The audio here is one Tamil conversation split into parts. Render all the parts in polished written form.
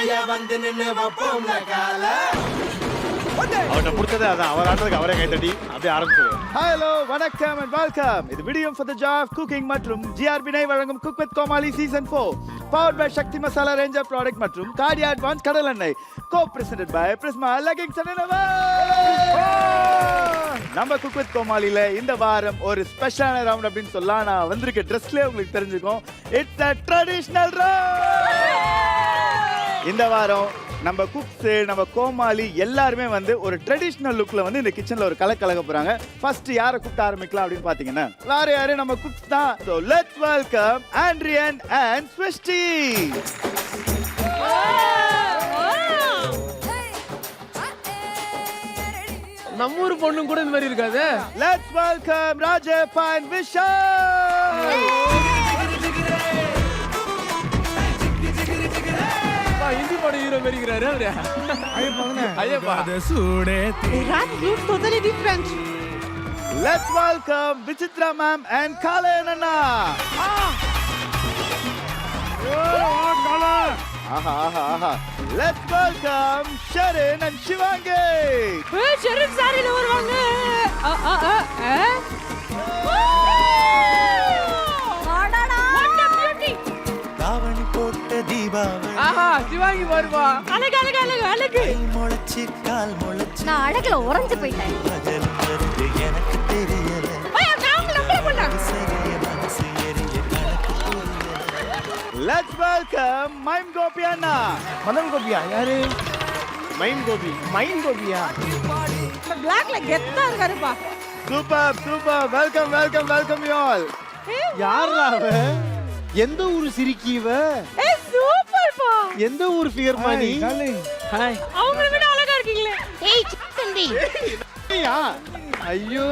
வாயா வந்து நின்னு வப்போம்ல கால. அவர்கிட்ட பிடிச்சதே அதான். அவர் ஆடுறதுக்கு அவரே கைத்தட்டி அப்படியே ஆரம்பிச்சிருவார். ஹலோ வணக்கம் அண்ட் வெல்கம். இது விடியம் ஃபார் தி ஜாப் குக்கிங் மற்றும் ஜிஆர்பி நை வழங்கும் cook with Comali season 4 powered by Sakthi Masala ranger product மற்றும் கார்டியா அட்வான்ஸ் கடல் எண்ணெய் co presented by Prisma leggings and நம்ம குக் வித் கோமாளில இந்த வாரம் ஒரு ஸ்பெஷலான ரவுண்ட் அப்படின்னு சொல்லலாம். நான் வந்திருக்க ட்ரெஸ்லயே உங்களுக்கு தெரிஞ்சுக்கும். It's a traditional round. இந்த வாரம் நம்ம குக்ஸ் நம்ம கோமாளி எல்லாருமே வந்து ஒரு ட்ரெடிஷனல் லுக்ல வந்து இந்த கிச்சன்ல ஒரு கலக்க போறாங்க. ஃபர்ஸ்ட் யாரை கூப்பிட்டு ஆரம்பிக்கலாம் அப்படின்னு பாத்தீங்கன்னா வேற யாரு நம்ம குக்ஸ் தான். So let's welcome Andrian and Swishti. நம்ம ஊர் பொண்ணும் கூட இந்த மாதிரி இருக்காது. Let's welcome Rajep and Vishal. Hindi படம் ஹீரோ மாதிரி இருக்கிறாரு அவரு. Ayyappa That looks totally different. Let's welcome Vichitra ma'am and Kalayan Anna. Aha. Let's welcome Sharon and Shivangi. Sharon saree la varuvanga. Adada. What a beauty. தாவணி போட்ட தீபாவளி ஆஹா சிவாங்கி வருவா. அழகு. முளைச்சு கால் முளைச்சு நான் அழகுல உறைஞ்சு போயிட்டேன். பகல் வருது எனக்கு தெரியல. நான் நம்பல பண்ண. மனசு எரிய கணக்கு புரியல. Let's welcome Maim Gopi Anna. Madan கோபியா யாரு? மைன் கோபியா? Blackல கெத்தா இருக்காருப்பா. Super. Welcome you all. யாரா அவ? எந்த ஊரு சிரிக்கீவ? சூப்பர்ப்பா. எந்த ஊர் ஃபிகர் பாணி? ஹாய். அவங்கள விட அழகா இருக்கீங்களே. ஏய் சிக்கண்டி. ஐயோ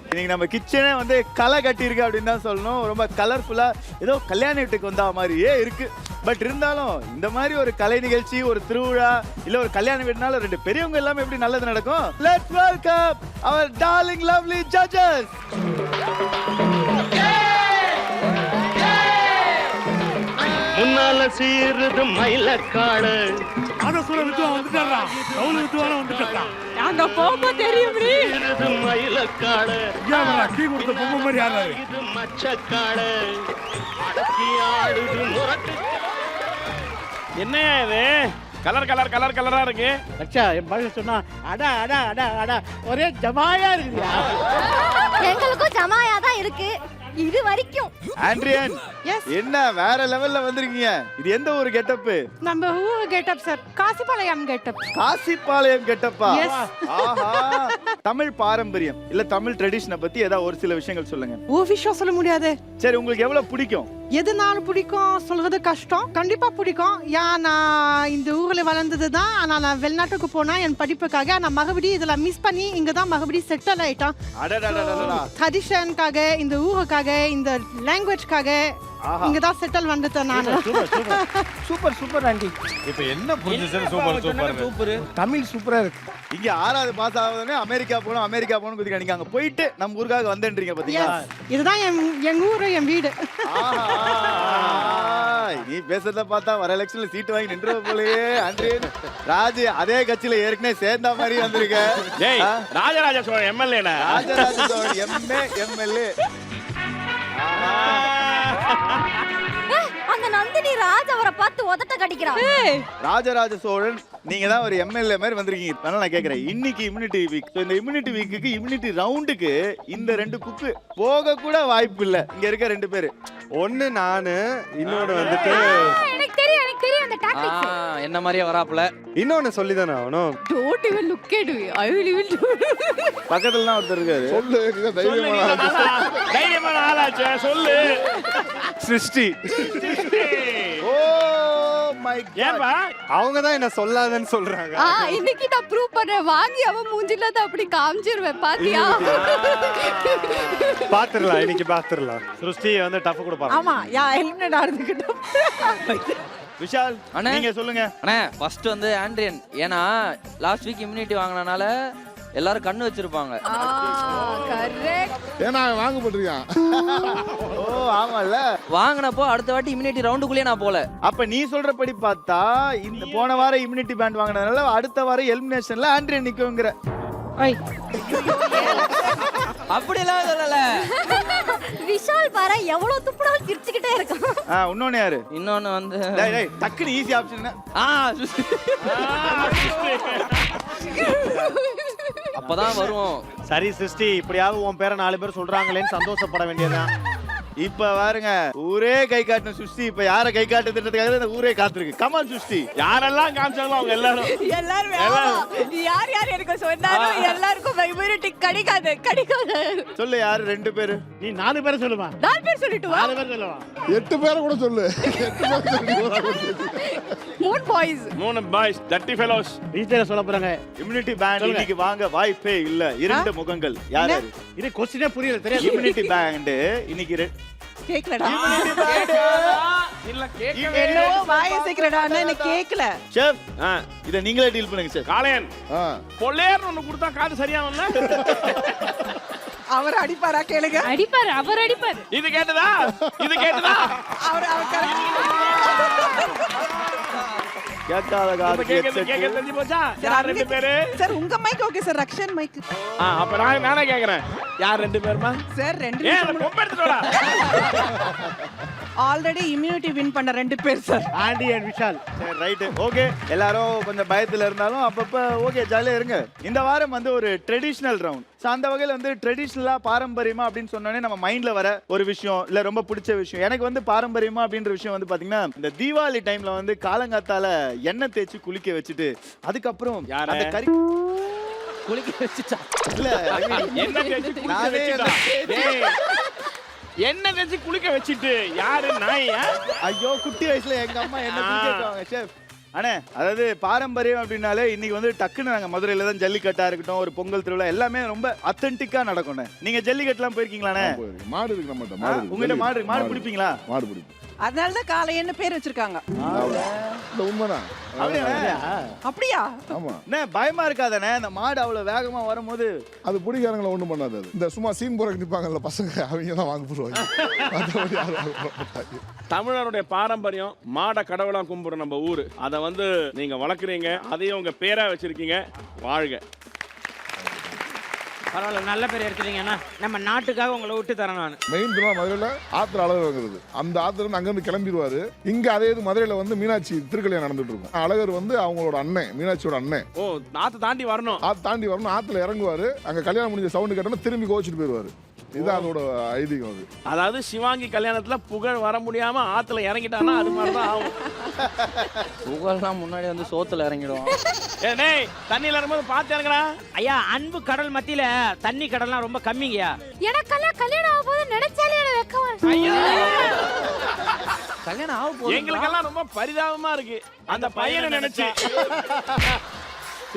இன்னைக்கு நம்ம கிச்சனே வந்து களை கட்டி இருக்கு அப்படின்னு தான் சொல்லணும். ரொம்ப கலர்ஃபுல்லா ஏதோ கல்யாண வீட்டுக்கு வந்தா மாதிரியே இருக்கு. பட் இருந்தாலும் இந்த மாதிரி ஒரு கலை நிகழ்ச்சி, ஒரு திருவிழா இல்ல ஒரு கல்யாண வீடுனால ரெண்டு பெரியவங்க எல்லாமே எப்படி நல்லது நடக்கும். Let's welcome our darling lovely judges. முன்னால சீருது மயிலக்காடு அங்க போக தெரியும்டி. சீருது மயிலக்காடு இது மச்சக்காடு அடக்கி ஆடுது முரட்டு. என்னையா இது கலரா இருக்கு? அச்சா என் பாஷை சொன்னா அடா ஒரே ஜமாயா இருக்குயா. எங்களுக்கும் ஜமாயா தான் இருக்கு இது வரைக்கும். ஆண்ட்ரியன் என்ன வேற லெவல்ல வந்திருக்கீங்க. இது எந்த ஒரு கெட்டப்? நம்ம ஊர் getup sir. Kasipalayam getup. Kasipalayam கெட்டப்பா? Yes. ஆஹா. தமிழ் பாரம்பரியம் இல்ல தமிழ் ட்ரெடிஷனை பத்தி ஏதாவது ஒரு சில விஷயங்கள் சொல்லுங்க. விஷயம் சொல்ல முடியாது. சரி உங்களுக்கு எவ்வளவு பிடிக்கும்? எதுனாலும் பிடிக்கும் சொல்றது கஷ்டம். கண்டிப்பா பிடிக்கும். நான் இந்த ஊர்ல வளர்ந்தது தான். ஆனா நான் வெளிநாட்டுக்கு போனா என் படிப்புக்காக நான் மறுபடியும் இதுல மிஸ் பண்ணி இங்க தான் மறுபடியும் செட்டில் ஆயிட்டேன். ட்ரெடிஷனுக்காக, இந்த ஊருக்காக, இந்த லாங்குவேஜ்க்காக இங்க தான் செட்டில் வந்துட்டேன் நான். Super aunty. இப்போ என்ன புரிஞ்சுச்சு? சூப்பர். தமிழ் சூப்பரா இருக்கு. இங்க 6வது பாஸ் ஆகுதுன்னு அமெரிக்கா போகணும் குதிக்க நீங்க அங்க போயிட்டு நம்ம ஊருக்காக வந்தேன்றீங்க பாத்தீங்களா? இதுதான் எங்க ஊரு, என் வீடு. நீ பேசுறத பார்த்தா வர எலெக்ஷன்ல சீட் வாங்கி நின்று போலயே. ஆண்ட்ரியன் ராஜ் அதே கட்சியில ஏற்கனவே சேர்ந்த மாதிரி வந்திருக்க. ராஜராஜ சோழன் எம்எல்ஏ. ராஜராஜ சோழன் எம்எல்ஏ. அந்த நந்தினி ராஜ் அவரை பார்த்து உதட்ட கடிக்கிறான். ராஜராஜ சோழன் நீங்க தான் ஒரு எம்எல்ஏ மாதிரி வந்திருக்கீங்க. அதனால நான் கேக்குறேன், இன்னைக்கு இம்யூனிட்டி வீக். இந்த இம்யூனிட்டி வீக்குக்கு இம்யூனிட்டி ரவுண்டுக்கு இந்த ரெண்டு குக்கு போக கூட வாய்ப்பு இல்ல. இங்க இருக்க ரெண்டு பேரு, ஒன்னு நானு, இன்னொன்னு வந்துட்டு எனக்கு தெரியும் அந்த டாக்டிக்ஸ். என்ன மாதிரியே வராப்ல. இன்னொன்னு சொல்லிதானே ஆகணும். Don't even look at me. I will even பக்கத்துல தான் ஒருத்தர் இருக்காரு. சொல்லு தைரியமான ஆளாச்சே சொல்லு. சிருஷ்டி. ஓ மை ஏன்பா அவங்க தான் என்ன சொல்லாதன்னு சொல்றாங்க. இன்னைக்கு நான் ப்ரூவ் பண்றேன். வாங்கி அவன் மூஞ்சில தான் அப்படி காமிச்சிருவேன். பாத்தியா? பாத்துறலாம், இன்னைக்கு பாத்துறலாம். சிருஷ்டி வந்து டஃப் கொடுப்பாங்க. ஆமா, எலிமினேட் ஆறதுக்கிட்ட. விஷால் நீங்க சொல்லுங்க. அண்ணே ஃபர்ஸ்ட் வந்து ஆண்ட்ரியன். ஏன்னா லாஸ்ட் வீக் இம்யூனிட்டி வாங்கினால எல்லாரும் கண்ணு வச்சிருப்பாங்க. ஏன்னா அவன் வாங்கப்பட்டிருக்கான். ஓ ஆமால. வாங்கினப்போ அடுத்த வாட்டி இம்யூனிட்டி ரவுண்டுக்குள்ளேயே நான் போல. அப்ப நீ சொல்றபடி பார்த்தா இந்த போன வாரம் இம்யூனிட்டி பேண்ட் வாங்கினதுனால அடுத்த வாரம் எலிமினேஷன்ல ஆண்ட்ரியா நிக்குங்கிற. அப்படியெல்லாம் சொல்லல. விஷால் பாரு எவ்வளவு துப்புனாலும் சிரிச்சுக்கிட்டே இருக்கான். இன்னொன்னு யாரு? இன்னொன்னு வந்து டக்குனு ஈஸி ஆப்ஷன். அப்பதான் வருவோம். சரி சிருஷ்டி, இப்படியாவது உன் பேரை 4 பேர் சொல்றாங்களேன்னு சந்தோஷப்பட வேண்டியதுதான். இப்ப பாருங்க, ஊரே கை காட்டின சுஷ்டி இப்ப யார கை காட்டுறதுக்காக இந்த ஊரே காத்திருக்கு. கமான் சுஷ்டி. யாரெல்லாம் காமிச்சாங்களோ அவங்க எல்லாரும் யார் யார் எனக்கு சொன்னாலும் எல்லாருக்கும் இம்யூனிட்டி கிடைக்காது. சொல்லு யாரு 2 பேரு? நீ 4 பேரை சொல்லுமா? 4 பேர் சொல்லிட்டு வா. 4 பேர் சொல்லுவா. 8 பேரை கூட சொல்லு. 8 பேர் 3 பாய்ஸ் டட்டி ஃபெலோஸ். டீச்சர் சொல்ல போறாங்க. இம்யூனிட்டி பேண்ட் இன்னைக்கு வாங்க வாய்ப்பே இல்ல. 2 முகங்கள். யாரு? இது क्वेश्चनே புரியல, தெரியாது. இம்யூனிட்டி பேண்ட் இன்னைக்கு கேக்கலடா. இல்ல கேட்கவே என்னவோ வாயை சேக்கறடா, எனக்கு கேக்கல. செஃப் இத நீங்களே டீல் பண்ணுங்க செஃப். காளையன் பொல்லேர்னு ஒன்னு கொடுத்தா காது சரியாகும்ல? அவர் அடிப்பாரா கேளுங்க. அடிப்பாரு, அவர் அடிப்பாரு. இது கேட்டதா? அவர் கேட்காத காது கேட்க தெரிஞ்சு போச்சா? யார் 2 பேரு? சார் உங்க mic okay sir, Rakshan mic. அப்ப நானே கேக்குறேன். யார் 2 பேருமா? சார் 2 ஏய் அந்த கொம்பை எடுத்துட்டு வாடா. ஆல்ரெடி இம்யூனிட்டி வின் பண்ண 2 பேர் சார், ஆண்டி அண்ட் விஷால். சரி ரைட் ஓகே. எல்லாரும் கொஞ்சம் பயத்துல இருந்தாலும் அப்பப்ப ஓகே ஜாலியா இருங்க. இந்த வாரம் வந்து ஒரு ட்ரெடிஷனல் ரவுண்ட். அந்த வகையில் வந்து ட்ரெடிஷ்னலா பாரம்பரியமா அப்படின்னு சொன்னோடனே நம்ம மைண்ட்ல வர ஒரு விஷயம் இல்ல ரொம்ப பிடிச்ச விஷயம். எனக்கு வந்து பாரம்பரியமா அப்படின்ற விஷயம் வந்து பாத்தீங்கன்னா இந்த தீபாவளி டைம்ல வந்து காலங்காத்தால எண்ணெய் தேய்ச்சி குளிக்க வச்சுட்டு அதுக்கப்புறம் அந்த கறி குளிக்க வச்சுட்டா இல்ல என்ன தேய்ச்சி குளிக்க வச்சுட்டா? டேய் என்ன தேய்ச்சி குளிக்க வச்சிட்டு யாரு நாயா? ஐயோ குட்டி வயசுல எங்க அம்மா என்ன குளிக்க வைப்பாங்க செஃப். அண்ணே அதாவது பாரம்பரியம் அப்படின்னாலே இன்னைக்கு வந்து டக்குன்னு நாங்கள் மதுரையில தான் ஜல்லிக்கட்டா இருக்கட்டும், ஒரு பொங்கல் திருவிழா எல்லாமே ரொம்ப அத்தன்டிக்கா நடக்கும். நீங்க ஜல்லிக்கட்டுலாம் போயிருக்கீங்களாண்ணே? மாடு இருக்கு நம்மகிட்ட. மாடு உங்ககிட்ட மாடு பிடிப்பீங்களா? மாடு பிடிக்கும். அதனால தான் காளையன்னு பேர் வச்சிருக்காங்க. இந்த உண்மைதான். அப்படியா? ஆமா. என்ன பயமா இருக்காதானே அந்த மாடு அவ்வளவு வேகமா வரும்போது? அது பிடிக்காரங்களை ஒண்ணும் பண்ணாது. அது இந்த சும்மா சீன் போறக்கு நிப்பாங்கல்ல பசங்க, அவங்க தான் வாங்க போடுவாங்க. தமிழருடைய பாரம்பரியம் மாட கடவுளா கும்பிடுற நம்ம ஊரு. அதை வந்து நீங்க வளர்க்குறீங்க, அதையும் உங்க பேரா வச்சிருக்கீங்க. வாழ்க. பரவாயில்ல, நல்ல பேர் எடுத்துட்டீங்கன்னா நம்ம நாட்டுக்காக உங்களை விட்டு தரேன் நான். மெயின் திரும்ப மதுரையில ஆத்திர அழகர் வாங்குறது. அந்த ஆத்திரம் அங்கிருந்து கிளம்பிடுவாரு. இங்க அதே இது மதுரையில வந்து மீனாட்சி திருக்கல்யாணம் நடந்துட்டு இருக்கும். அழகர் வந்து அவங்களோட அண்ணன், மீனாட்சியோட அண்ணன். ஓ ஆத்து தாண்டி வரணும். தாண்டி வரணும். ஆத்துல இறங்குவாரு. அங்க கல்யாணம் முடிஞ்ச சவுண்டு கேட்டோம்னா திரும்பி கோச்சிட்டு போயிருவாரு. இதுதான் அதோட ஐதீகம். அது அதாவது சிவாங்கி கல்யாணத்துல புகழ் வர முடியாம ஆத்துல இறங்கிட்டானா அது மாதிரிதான் ஆகும். புகழ்லாம் முன்னாடி வந்து சோத்துல இறங்கிடுவோம். டேய் தண்ணியில இறங்கும்போது பார்த்து இறங்கடா. ஐயா அன்பு கடல் மத்தியில தண்ணி கடல்லாம் ரொம்ப கம்மிங்கயா. எனக்கெல்லாம் கல்யாணம் ஆக போது நினைச்சாலே எனக்கு வெக்கமா இருக்கு. கல்யாணம் ஆக போகுது. எங்களுக்கெல்லாம் ரொம்ப பரிதாபமா இருக்கு அந்த பையனை நினைச்சு.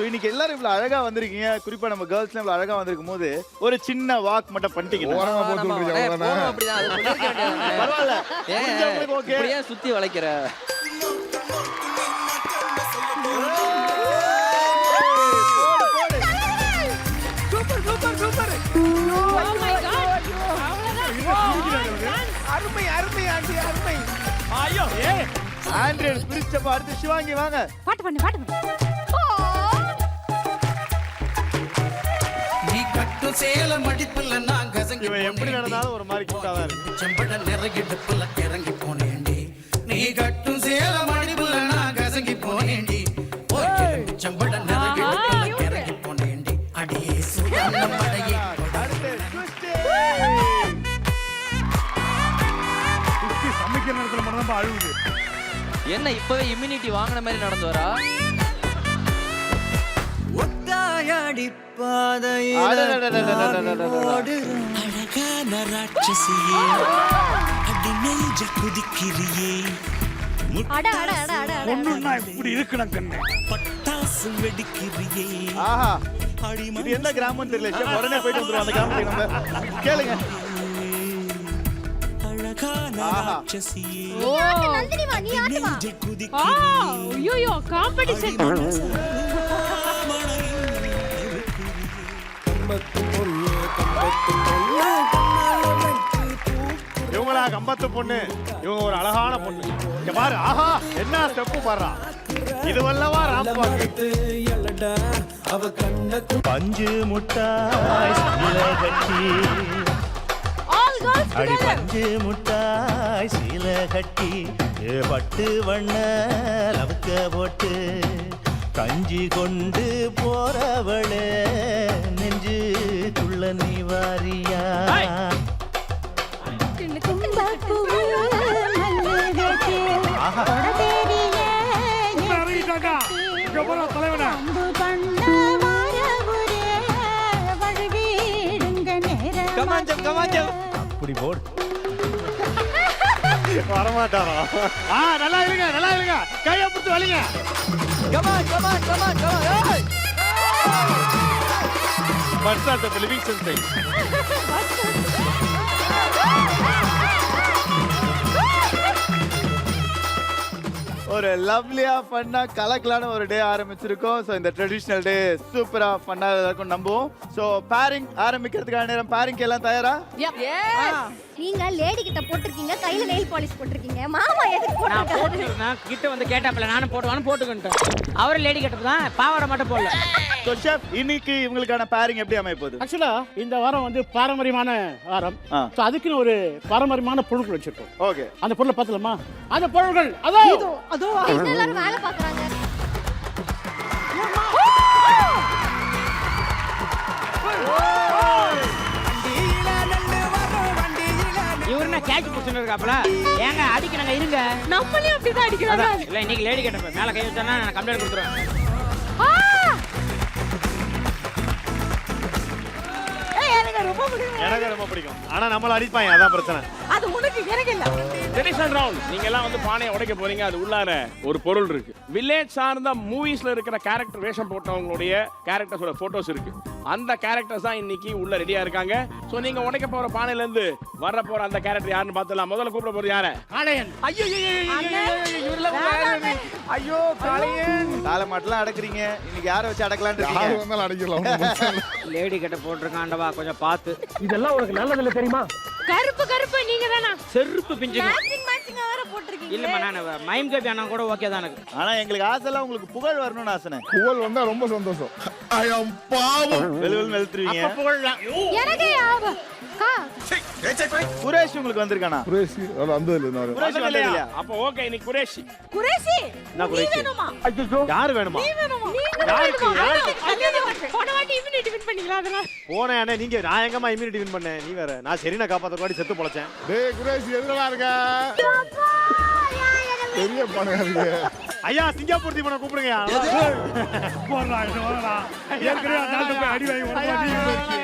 இன்னைக்கு எல்லாரும் இவ்வளவு அழகா வந்திருக்கீங்க. குறிப்பா நம்ம கேர்ள்ஸ் இவ்வளவு அழகா வந்திருக்கும் போது ஒரு சின்ன வாக் மட்டும் பண்ணிட்டீங்க. ஓரமா போட்டு பரவாயில்ல. அப்படியே சுத்தி வளைக்கிற அருமை அருமை ஆண்டி அருமை. ஐயோ ஏய் ஆண்ட்ரியன் பிரிச்ச பார்த்து சிவாங்கி வாங்க. பாட்டு பண்ணு. நீ கட்டும் சேலம் அடிப்புல நான் கசங்கி இவன் எப்படி நடந்தாலும் ஒரு மாதிரி கியூட்டா தான் இருக்கு. செம்பட நிறகிடுப்புல இறங்கி போனேண்டி. நீ கட்டும் சேலம் அடிப்புல நான் கசங்கி போனேண்டி. செம்பட நிறகிடுப்புல இறங்கி போனேண்டி. அடியே சுடான மடையே. சமைக்கிற நேரத்துல மட்டும் தான் அழுகுது. என்ன இப்பவே இம்யூனிட்டி வாங்கின மாதிரி நடந்து வரா? ஒத்தாயடி பாதையில அழகான ராட்சசியே அடி நெஞ்ச குதிக்கிறியே. பொண்ணுன்னா இப்படி இருக்கணும் கண்ணே. பட்டாசு வெடிக்கிறியே. ஆஹா இது என்ன கிராமம் தெரியல. சரி, உடனே போயிட்டு வந்துரும் அந்த கிராமத்துக்கு. நம்ம கேளுங்க. அழகான ராட்சசியே நந்தினி வா, நீ ஆட்டு வா. நெஞ்ச குதிக்கிறியே. ஐயோ காம்படிஷன். இவங்களா கம்பத்து பொண்ணு, இவங்க ஒரு அழகான பொண்ணு. இங்க பாரு, ஆஹா என்ன ஸ்டெப்பு பாடுறா. இது வல்லவா ராம்பாக்கு. பஞ்சு முட்டாய் சீல கட்டி, அடி பஞ்சு முட்டாய் சீல கட்டி, பட்டு வண்ண லவுக்க போட்டு கஞ்சி கொண்டு போறவளே நெஞ்சுக்குள்ள நீ வாரியா. அப்படி போடு. வரமாட்டாரா? நல்லா இருங்க, நல்லா இருங்க. கையை பிடிச்சு வலிங்க. Birds are the living sensation. ஒரு லவ்லியா ஃபன்னா கலக்கலான ஒரு டே ஆரம்பிச்சிருக்கோம். ஸோ இந்த ட்ரெடிஷ்னல் டே சூப்பரா ஃபன்னா இருக்கும் நம்புவோம். ஸோ பேரிங் ஆரம்பிக்கிறதுக்கான நேரம். பேரிங்க்கு எல்லாம் தயாரா? நீங்க லேடி கிட்ட போட்டிருக்கீங்க, கையில நெயில் பாலிஷ் போட்டிருக்கீங்க. மாமா எதுக்கு போட்டிருக்காரு? நான் கிட்ட வந்து கேட்டாப்ல நானும் போட்டுவான்னு போட்டுக்கிட்டேன். அவர் லேடி கிட்ட தான் பாவாடை மட்டும் போடல. ஸோ ஷெஃப், இன்னைக்கு இவங்களுக்கான பேரிங் எப்படி அமைய போகுது? ஆக்சுவலா இந்த வாரம் வந்து பாரம்பரியமான வாரம். ஸோ அதுக்குன்னு ஒரு பாரம்பரியமான பொருட்கள் வச்சிருக்கோம். ஓகே, அந்த பொருளை பார்த்தலாமா? அந்த பொருட்கள் அதோ எல்லாரும் வேலை பாக்குறாங்க. இவரு நான் கேட்ச் பிடிச்சுன்னு இருக்காப்ல. ஏங்க அடிக்கிறாங்க, இருங்க. நம்மளையும் அப்படிதான் அடிக்கிறாங்க. இல்ல இன்னைக்கு லேடி கேட்ட மேல கை வச்சா நான் கம்ப்ளைண்ட் கொடுத்துருவேன். எனக்கு ரொம்ப பிடிக்கும். ஆனா நம்மள அடிப்பாங்க, அதான் பிரச்சனை. அது உனக்கு எனக்கு இல்ல. Traditional round. நீங்க எல்லாம் வந்து பானையை உடைக்க போறீங்க. அது உள்ளார ஒரு பொருள் இருக்கு. வில்லேஜ் சார்ந்த மூவிஸ்ல இருக்கிற கேரக்டர் வேஷம் போட்டவங்களுடைய கேரக்டர்ஸோட போட்டோஸ் இருக்கு. அந்த கேரக்டர்ஸ் தான் இன்னைக்கு உள்ள ரெடியா இருக்காங்க. சோ நீங்க உடைக்க போற பானையில இருந்து வர போற அந்த கேரக்டர் யாருன்னு பார்த்தலாம். முதல்ல கூப்பிட போறது யாரு? காளையன். ஐயோ ஐயோ காளையன். காலை மாட்டெல்லாம் அடக்குறீங்க. இன்னைக்கு யாரை வச்சு அடக்கலாம்னு யாரு இருக்கீங்க? வந்தாலும் அடிக்கலாம். லேடி கிட்ட போட்டிருக்காண்டவா, கொஞ்சம் பார்த்து. இதெல்லாம் உனக்கு நல்லதில்ல தெரியுமா? கருப்பு கருப்பு நீங்க தானா? செருப்பு பிஞ்சுங்க. மேட்சிங் மேட்சிங்கா வேற போட்டிருக்கீங்க. இல்லம்மா, நான் மைம் கேபி ஆனா கூட ஓகே தான் எனக்கு. ஆனா எங்களுக்கு ஆசைலாம் உங்களுக்கு புகழ் வரணும்னு ஆசைனே. புகழ் வந்தா ரொம்ப சந்தோஷம். வெளுவெளு வெளுத்துருவீங்க. அப்ப புகழ்லாம். எனக்கு யாவ கா குரேஷ் உங்களுக்கு வந்திருக்கானா? குரேஷி அந்த இல்ல குரேஷ் வந்தது இல்லையா? அப்ப ஓகே, இன்னைக்கு குரேஷி. குரேஷி நான் குறைச்சி. ஐயோ யாரு வேணுமா? நீ வேணுமா? யாருக்கு போன வாட்டி இம்யூனிட்டி வின் பண்ணீங்களா? அதெல்லாம் போனே அண்ணே. நீங்க நான் எங்கம்மா இம்யூனிட்டி வின் பண்ணேன்? நீ வேற. நான் சரி நான் காப்பாத்த கூட செத்து பொழைச்சேன். டேய் குரேஷி எதுலடா இருக்க? பெரிய பணக்காரங்க. ஐயா சிங்கப்பூர் தீபனை கூப்பிடுங்க. போறா இது வரடா. ஏற்கனவே அந்த போய் அடி வாங்கி வரமாட்டீங்க.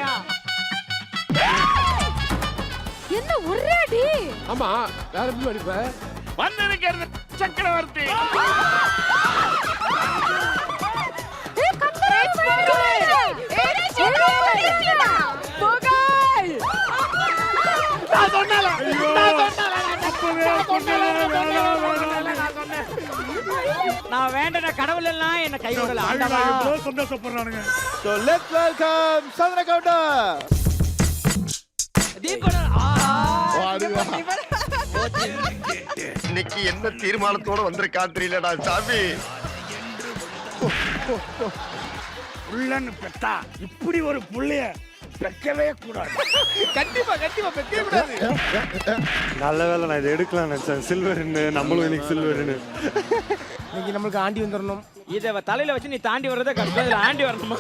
என்ன ஒரே அடி? ஆமா, வேற எப்படி அடிப்ப? வந்திருக்கிறது சக்கரவர்த்தி. ஏய் கம்பரேட் பண்ணுங்க. போகாய். நான் சொன்னல. நான் வேண்டன கடவுள் எல்லாம் என்ன கை விடல. ஆண்டவா சந்தோஷப்படுறானுங்க. So let's welcome Chandrakauda. Deepan. இன்னைக்கு என்ன தீர்மானத்தோட வந்திருக்கான் தெரியலடா சாமி. புள்ளன்னு பெத்தா இப்படி ஒரு புள்ளைய பெக்கவே கூடாது. கண்டிப்பா பெக்கவே கூடாது. நல்ல வேளை நான் இதை எடுக்கலாம் நினைச்சேன். சில்வர்னு நம்மளும் இன்னைக்கு சில்வர்னு. இன்னைக்கு நமக்கு ஆண்டி வந்துடணும். இத தலையில வச்சு நீ தாண்டி வர்றதே கஷ்டம். இதுல ஆண்டி வரணுமா?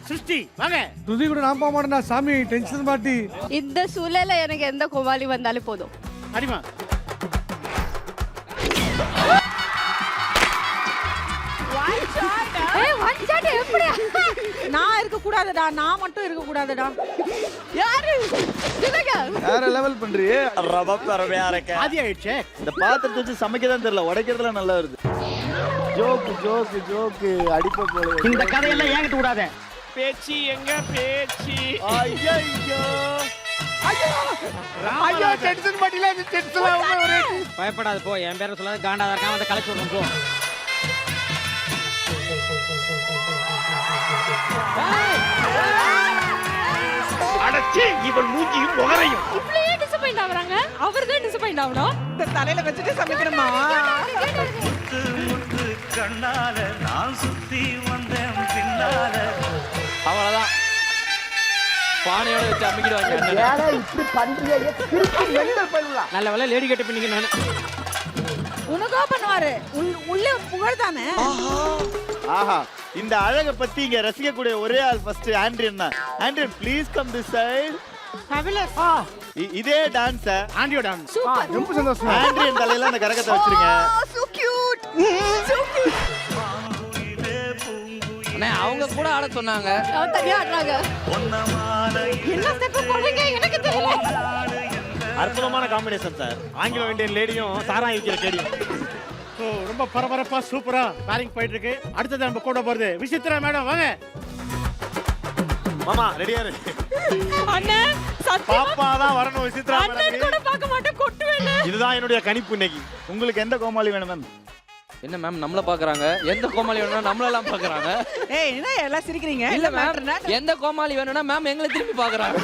சிருஷ்டி வாங்க. துதி கூட நான் போக மாட்டேன்டா சாமி. டென்ஷன் பாட்டி. இந்த சூழல்ல எனக்கு எந்த கோவாலி வந்தாலும் போதும். அடிமா. ஏய் ஒன் ஷாட் எப்படி? நான் இருக்க கூடாதுடா, நான் மட்டும் இருக்க கூடாதுடா. யாரு? இதுங்க. வேற லெவல் பண்றியே. ஆதி ஆயிடுச்சே. இந்த பாத்திரத்தை வச்சு சமைக்க தான் தெரியல, உடைக்கிறதுலாம் நல்லா வருது. ஜோக்கு ஜோக்கு ஜோக்கு அடிப்ப போல. இந்த கதையெல்லாம் ஏங்கிட்டு கூடாத. பேச்சி எங்க பேச்சி? ஐயோ ஐயோ டென்ஷன் பாட்டில டென்ஷன் ஒரே. பயப்படாத போ. என் பேரை சொல்லாத. காண்டாத இருக்கான் வந்து கலச்சு விடணும் போ. அடச்சி இவன் மூஞ்சியும் முகரையும். இப்படியே டிசப்பாயிண்ட் ஆவறாங்க. அவர்தான் டிசப்பாயிண்ட் ஆவணும். இந்த தலையில வச்சுட்டு சமைக்கணுமா? கண்ணால நான் சுத்தி வந்தேன் பின்னால. அவ்வளவுதான் பானையோட வச்சு அமுக்கிடுவாங்க. நல்ல வேலை லேடி கட்ட பண்ணிக்க நானு. உனக்கா பண்ணுவாரு. உள்ள புகழ் தானே. ஆஹா, இந்த அழகை பத்தி இங்க ரசிக்கக்கூடிய ஒரே ஆள் ஃபர்ஸ்ட் ஆண்ட்ரியன் தான். Andrian please come this side. Fabulous. இதே டான்ஸ் ஆண்டியோ டான்ஸ். ரொம்ப சந்தோஷம். ஆண்ட்ரியன் தலையில அந்த கரகத்தை வச்சிருங்க. So cute. அண்ணே அவங்க கூட ஆட சொன்னாங்க. அவ தனியா ஆடுறாங்க. என்ன ஸ்டெப் போடுறீங்க எனக்கு தெரியல. அற்புதமான காம்பினேஷன் சார். ஆங்கிலோ இந்தியன் லேடியும் சாரா இருக்கிற கேடியும். ஸோ ரொம்ப பரபரப்பா சூப்பரா பேரிங் போயிட்டு இருக்கு. அடுத்தது நம்ம கூட போறது விசித்ரா மேடம் வாங்க. மாமா ரெடியா இருக்கு. அண்ணே பாப்பா தான் வரணும் விசித்ரா அண்ணன் கூட பார்க்க மாட்டேன் கொட்டுவேல. இதுதான் என்னுடைய கணிப்பு இன்னைக்கு. உங்களுக்கு எந்த கோமாளி வேணும் மேம்? என்ன மேம் நம்மள பாக்குறாங்க? எந்த கோமாளி வேணும்னா நம்மளெல்லாம் பாக்குறாங்க. ஏய் என்ன எல்லாம் சிரிக்கிறீங்க? இல்ல மேம் எந்த கோமாளி வேணும்னா மேம் எங்களை திரும்பி பாக்குறாங்க.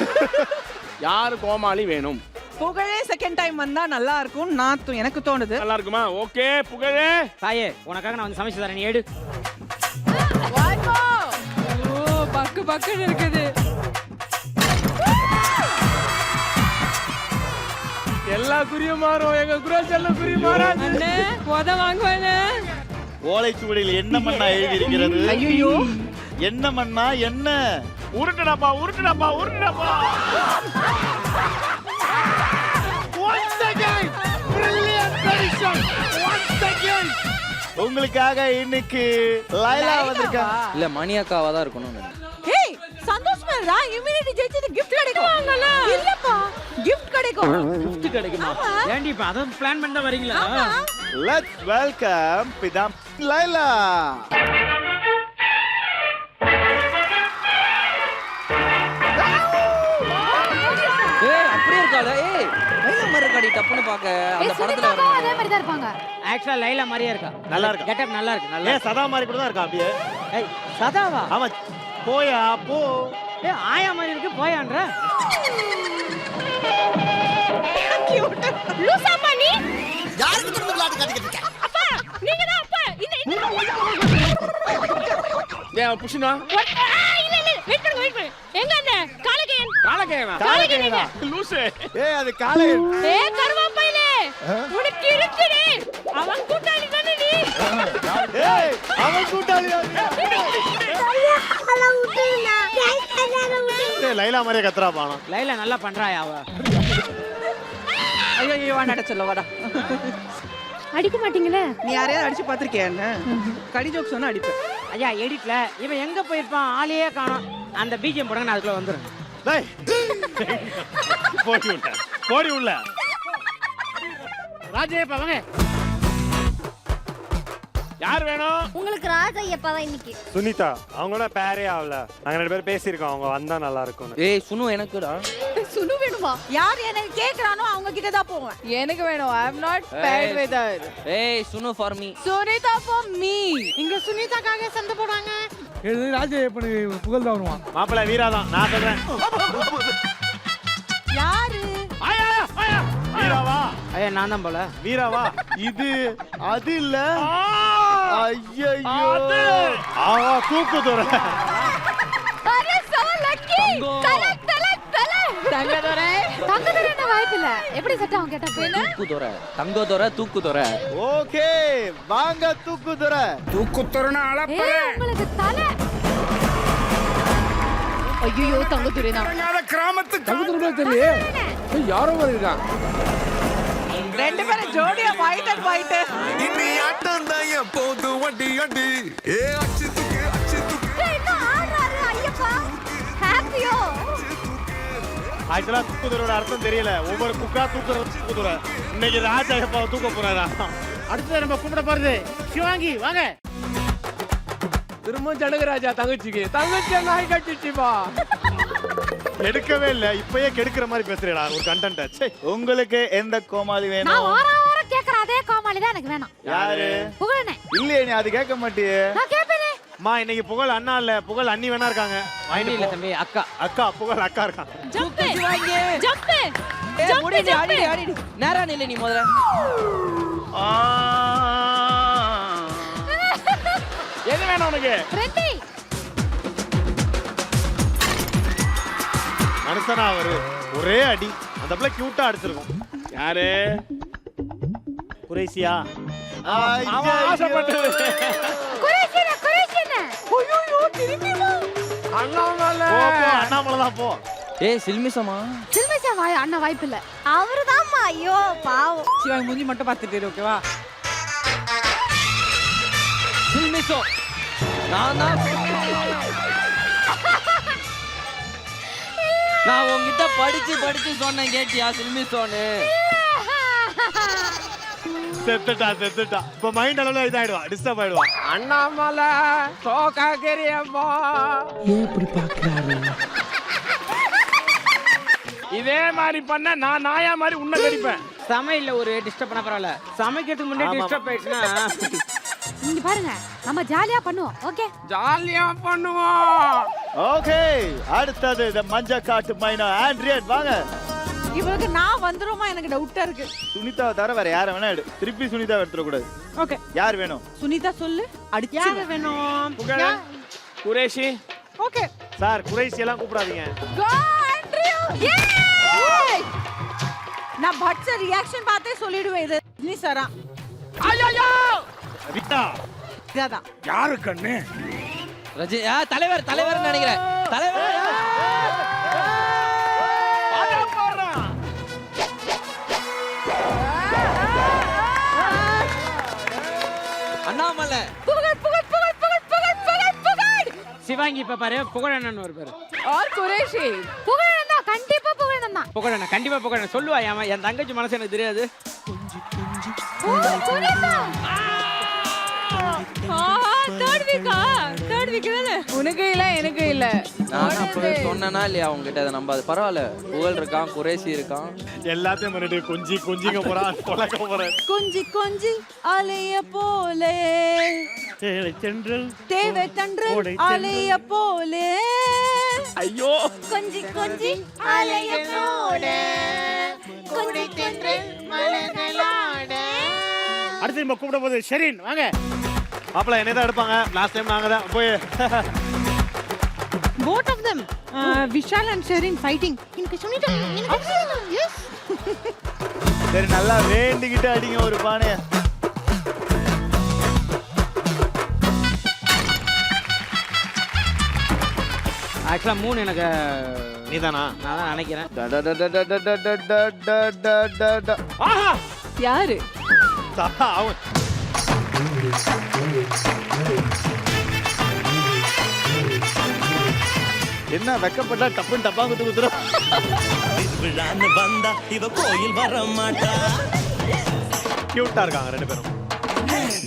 யாரு கோமாளி வேணும்? புகழே செகண்ட் டைம் வந்தா நல்லா இருக்கும் நான் எனக்கு தோணுது. நல்லா இருக்குமா? ஓகே புகழே. தாயே உனக்காக நான் வந்து சமைச்சு தரேன், நீ எடு. ஓ பக்கு பக்குன்னு இருக்குது. எல்லா குறியும் மாறும். எங்க குரோசல்ல குறி மாறாது. அண்ணே மொத வாங்குவானே. ஓலைச்சுவடியில் என்ன மண்ணா எழுதி இருக்கிறது? ஐயோ என்ன மண்ணா என்ன? உருட்டுடாப்பா உருட்டுடாப்பா உருட்டுடாப்பா. Once again, brilliant prediction. Once again. உங்களுக்காக இன்னைக்கு லைலா வந்திருக்கா. இல்ல மணி அக்காவா தான் இருக்கணும். ஏய் சந்தோஷமா இருக்கா? இமிடியேட் ஜெயிச்சு gift கிடைக்கும். இல்லப்பா gift கிடைக்கும். gift கிடைக்குமா? ஏன்டி இப்ப அத பிளான் பண்ணி தான் வரீங்களா? Let's welcome பிதாம் Laila. ஏய் அப்படியே இருக்காளே. ஏய் லைலா மாதிரி இருக்காடி டப்புன்னு பாக்க அந்த படத்துல சுனிதாவும் வர. அதே மாதிரி தான் இருப்பாங்க. ஆக்சுவலா லைலா மாதிரியே இருக்கா. நல்லா இருக்கா? கெட்டப் நல்லா இருக்கு. நல்லா ஏன் சதா மாதிரி கூட தான் இருக்கா அப்படியே? ஏய் சதாவா? ஆமா போயா போ. ஏய் ஆயா மாதிரி இருக்கு போயான்ற. லூசாமா நீ? யாருக்கு திரும்ப விளையாட்டு காட்டிக்கிட்டு இருக்க? அப்பா நீங்க தான் அப்பா. ஏன் புஷ்னா? இல்ல இல்ல வெயிட் பண்ணுங்க. எங்க அந்த காலகையன்? காலகேயனா? காலகேயனா? லூசு. ஏய் அது காலை. ஏய் கருவாப்பையிலே. உனக்கு இருக்குடி. அவன் கூட்டாளி தானே நீ. ஏய் அவன் கூட்டாளியா? ஏய் லைலா மாதிரியே கத்துறா பானம். லைலா நல்லா பண்றாயா அவ. ஐயோ ஐயோ வாடா சொல்ல வாடா. அடிக்க மாட்டீங்களே? நீ யாரையாவது அடிச்சு பாத்திருக்கியா என்ன? கடி ஜோக் சொன்னா அடிப்பேன். ஐயா எடிட்ல இவன் எங்க போயிருப்பான் ஆளையே காணோம். அந்த பிஜிஎம் போடுங்க நான் அதுக்குள்ள வந்துறேன். டேய் போடி உள்ள போடி உள்ள. ராஜேப்பா வாங்க. யார் வேணும்? உங்களுக்கு ராஜையப்பா தான் இன்னைக்கு. சுனிதா அவங்களோட பேரே ஆகல. நாங்க ரெண்டு பேரும் பேசியிருக்கோம், அவங்க வந்தா நல்லா இருக்கும். ஏய் சுனு எனக்குடா. சுனு வேணுமா? யார் எனக்கு கேக்குறானோ அவங்க கிட்ட தான் போவேன். எனக்கு வேணும். I am not bad with her. ஏய் Sunu for me. Sunitha for me. இங்க சுனிதாக்காக சண்டை போடுறாங்க. புகழ் தான் வருவான். மாப்பிள்ளை வீரா தான் நான் சொல்றேன். யாரு? ஆயா ஆயா வீராவா? ஐயா நான் தான் போல. வீராவா? இது அது இல்ல. ஐயோ ஆவா தூக்குதுற. Array so lucky. தல தல தல. தங்கதொரை. தங்கதொரை என்ன வாய்ப்பு இல்ல. எப்படி செட் ஆகும் கேட்டா போயினா? தூக்குதுற. தங்கதுற தூக்குதுற. ஓகே வாங்க தூக்குதுற. தூக்குத்துறனா அளப்பற. ஏய் உங்களுக்கு தல. ஐயோ தங்கதுரை தான். கிராமத்து தங்கதுற தெரியல. யாரோ வருதா? ரெண்டு பேரும் ஜோடியா ஃபைட் அண்ட் ஃபைட். இனி ஆட்டம் தான் எப்போது வண்டி அடி. ஏ அச்சு தூக்கு அச்சு தூக்கு. ஏய் இன்னும் ஆடுறாரு ஐயப்பா. ஹாப்பியோ. ஆக்சுவலா தூக்குதுறோட அர்த்தம் தெரியல. ஒவ்வொரு குக்கா தூக்குதுற. இன்னைக்கு ராஜா எப்ப தூக்க போறாரா? அடுத்து நம்ம கூப்பிட போறது சிவாங்கி வாங்க. திரும்ப ஜனகராஜா தங்கச்சிக்கு. தங்கச்சி நாய் கட்டிச்சுப்பா. எடுக்கவே இல்ல. இப்பயே கெடுக்கிற மாதிரி பேசுறீடா ஒரு கண்டென்ட். உங்களுக்கு எந்த கோமாளி நான் வேணும்? வார கேக்குற அதே கோமாளி தான் எனக்கு வேணும். யாரு? புகழனே. இல்லையே நீ அது கேட்க மாட்டியே. நான் கேப்பேனே. அம்மா இன்னைக்கு புகழ் அண்ணா இல்ல புகழ் அண்ணி வேணா இருக்காங்க அண்ணி இல்ல தம்பி அக்கா அக்கா புகழ் அக்கா இருக்காங்க ஜம்ப் சிவாங்கி ஜம்ப் முடிஞ்சு அடி நேரா நில்ல நீ முதல்ல எது வேணும் உனக்கு ரெட்டி மனுஷனா அவரு ஒரே அடி அந்த பிள்ளை கியூட்டா அடிச்சிருக்கும் யாரு குறைசியா அவன் ஆசைப்பட்டது குரேஷினா ஐயோ திருப்பி வா அண்ணாமலை அண்ணாமலை தான் போ ஏய் சில்மிசமா சில்மிசா வாய் அண்ணா வாய்ப்பு இல்ல அவர்தாம்மா ஐயோ பாவம் சிவாங்கி மூஞ்சி மட்டும் பார்த்துட்டு ஓகேவா சில்மிசோ நான் உங்ககிட்ட படிச்சு சொன்னேன் கேட்டியா சில்மிசோன்னு செத்துட்டா இப்ப மைண்ட் அளவுல இதாயிடுவா டிஸ்டர்ப் ஆயிடுவா அண்ணாமலை சோகாகிரியம்மா ஏன் இப்படி பாக்குறாரு இதே மாதிரி பண்ண நான் நாயா மாதிரி உன்னை கடிப்பேன் சமையல்ல ஒரு டிஸ்டர்ப் பண்ண பரவாயில்ல சமைக்கிறதுக்கு முன்னாடி டிஸ்டர்ப் ஆயிடுச்சுன்னா இங்க பாருங்க நம்ம ஜாலியா பண்ணுவோம் ஓகே ஜாலியா பண்ணுவோம் ஓகே அடுத்தது இந்த மஞ்ச காட்டு மைனா ஆண்ட்ரியன் வாங்க இவளுக்கு நான் வந்துருமா எனக்கு டவுட்டா இருக்கு. சுனிதாவை தவிர வேற யாரை வேணா எடு. திருப்பி சுனிதாவை எடுத்துட கூடாது. ஓகே. யார் வேணும்? சுனிதா சொல்லு. அடிச்சு யார் வேணும்? குரேஷி. ஓகே. சார் குரேஷி எல்லாம் கூப்பிடாதீங்க. கோ ஆண்ட்ரியூ. ஏய்! நான் பட்ச ரியாக்ஷன் பார்த்தே சொல்லிடுவேன் இது. நீ சரா. ஐயோ! விட்டா. இதாதான். யாரு கண்ணு? ரஜி தலைவர் நினைக்கிறேன். தலைவர் அண்ணாமலை புகழ் சிவாங்கி இப்ப பாரு புகழண்ணன் ஒரு பேரு ஆர் குரேஷி புகழண்ணா கண்டிப்பா புகழண்ணா புகழண்ணன் கண்டிப்பா புகழண்ணன் சொல்லுவா என் தங்கச்சி மனசு எனக்கு தெரியாது தேர்ட் வீக் உனக்கு இல்ல எனக்கு இல்ல நான் அப்பவே சொன்னேனா இல்லையா உங்ககிட்ட அதை நம்பாது பரவாயில்ல புகழ் இருக்கான் குரேஷி இருக்கான் எல்லாத்தையும் முன்னாடி கொஞ்சிங்க போறா கொலக்க போற கொஞ்சி அலைய போலே தேவை தென்றல் அலைய போலே ஐயோ கொஞ்சி அலைய போலே கொஞ்சி தென்றல் மலர்களாட அடுத்து நம்ம கூப்பிட போது ஷெரின் வாங்க மாப்பிள்ள என்னை தான் எடுப்பாங்க லாஸ்ட் டைம் நாங்க தான் போய் both of them Vishal and Sherin fighting எனக்கு சொன்னிட்டு எஸ் சரி நல்லா வேண்டிக்கிட்டு அடிங்க ஒரு பானைய ஆக்சுவலா 3 எனக்கு நீதானா நான் தான் நினைக்கிறேன் ஆஹா யாரு அவன் என்ன வெக்கப்பட்டா டப்புன்னு டப்பா குத்துறோம் விழான்னு வந்தா இவ கோயில் வர மாட்டா கியூட்டா இருக்காங்க ரெண்டு பேரும்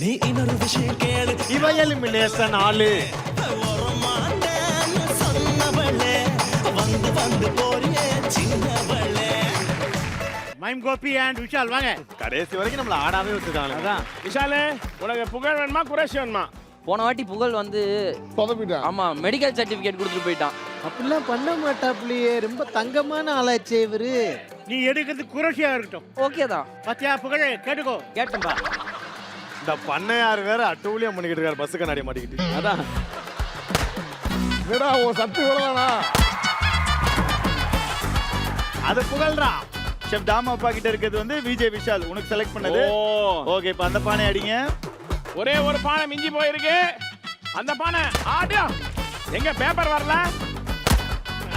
நீ இன்னொரு விஷயம் கேளு இவ எலிமினேஷன் ஆளு சொன்னவளே வந்து போறியே சின்னவளே மைம் கோபி அண்ட் விஷால் வாங்க கடைசி வரைக்கும் நம்மள ஆடாவே வச்சிருக்காங்க அதான் விஷாலு உனக்கு புகழ் வேணுமா குரேஷி வேணுமா போன வாட்டி புகழ் வந்து சொதப்பிட்டான் ஆமா மெடிக்கல் சர்டிபிகேட் கொடுத்துட்டு போயிட்டான் அப்படிலாம் பண்ண மாட்டாப்லையே ரொம்ப தங்கமான ஆளாச்சே இவரு நீ எடுக்கிறது குரேஷியா இருக்கட்டும் ஓகே தான் பாத்தியா புகழ் கேட்டுக்கோ கேட்டேன்பா இந்த பண்ணையார் வேற அட்டூழியம் பண்ணிக்கிட்டு இருக்காரு பஸ் கண்ணாடி மாட்டிக்கிட்டு அதான் என்னடா ஓ சத்து விடலானா அது புகழ்றா ஷெஃப் தாமா அப்பா கிட்ட இருக்கிறது வந்து விஜய் விஷால் உனக்கு செலக்ட் பண்ணது ஓகே இப்போ அந்த பானை அடிங்க ஒரே ஒரு பானை மிஞ்சி போயிருக்கு அந்த பானை ஆடியா எங்க பேப்பர் வரல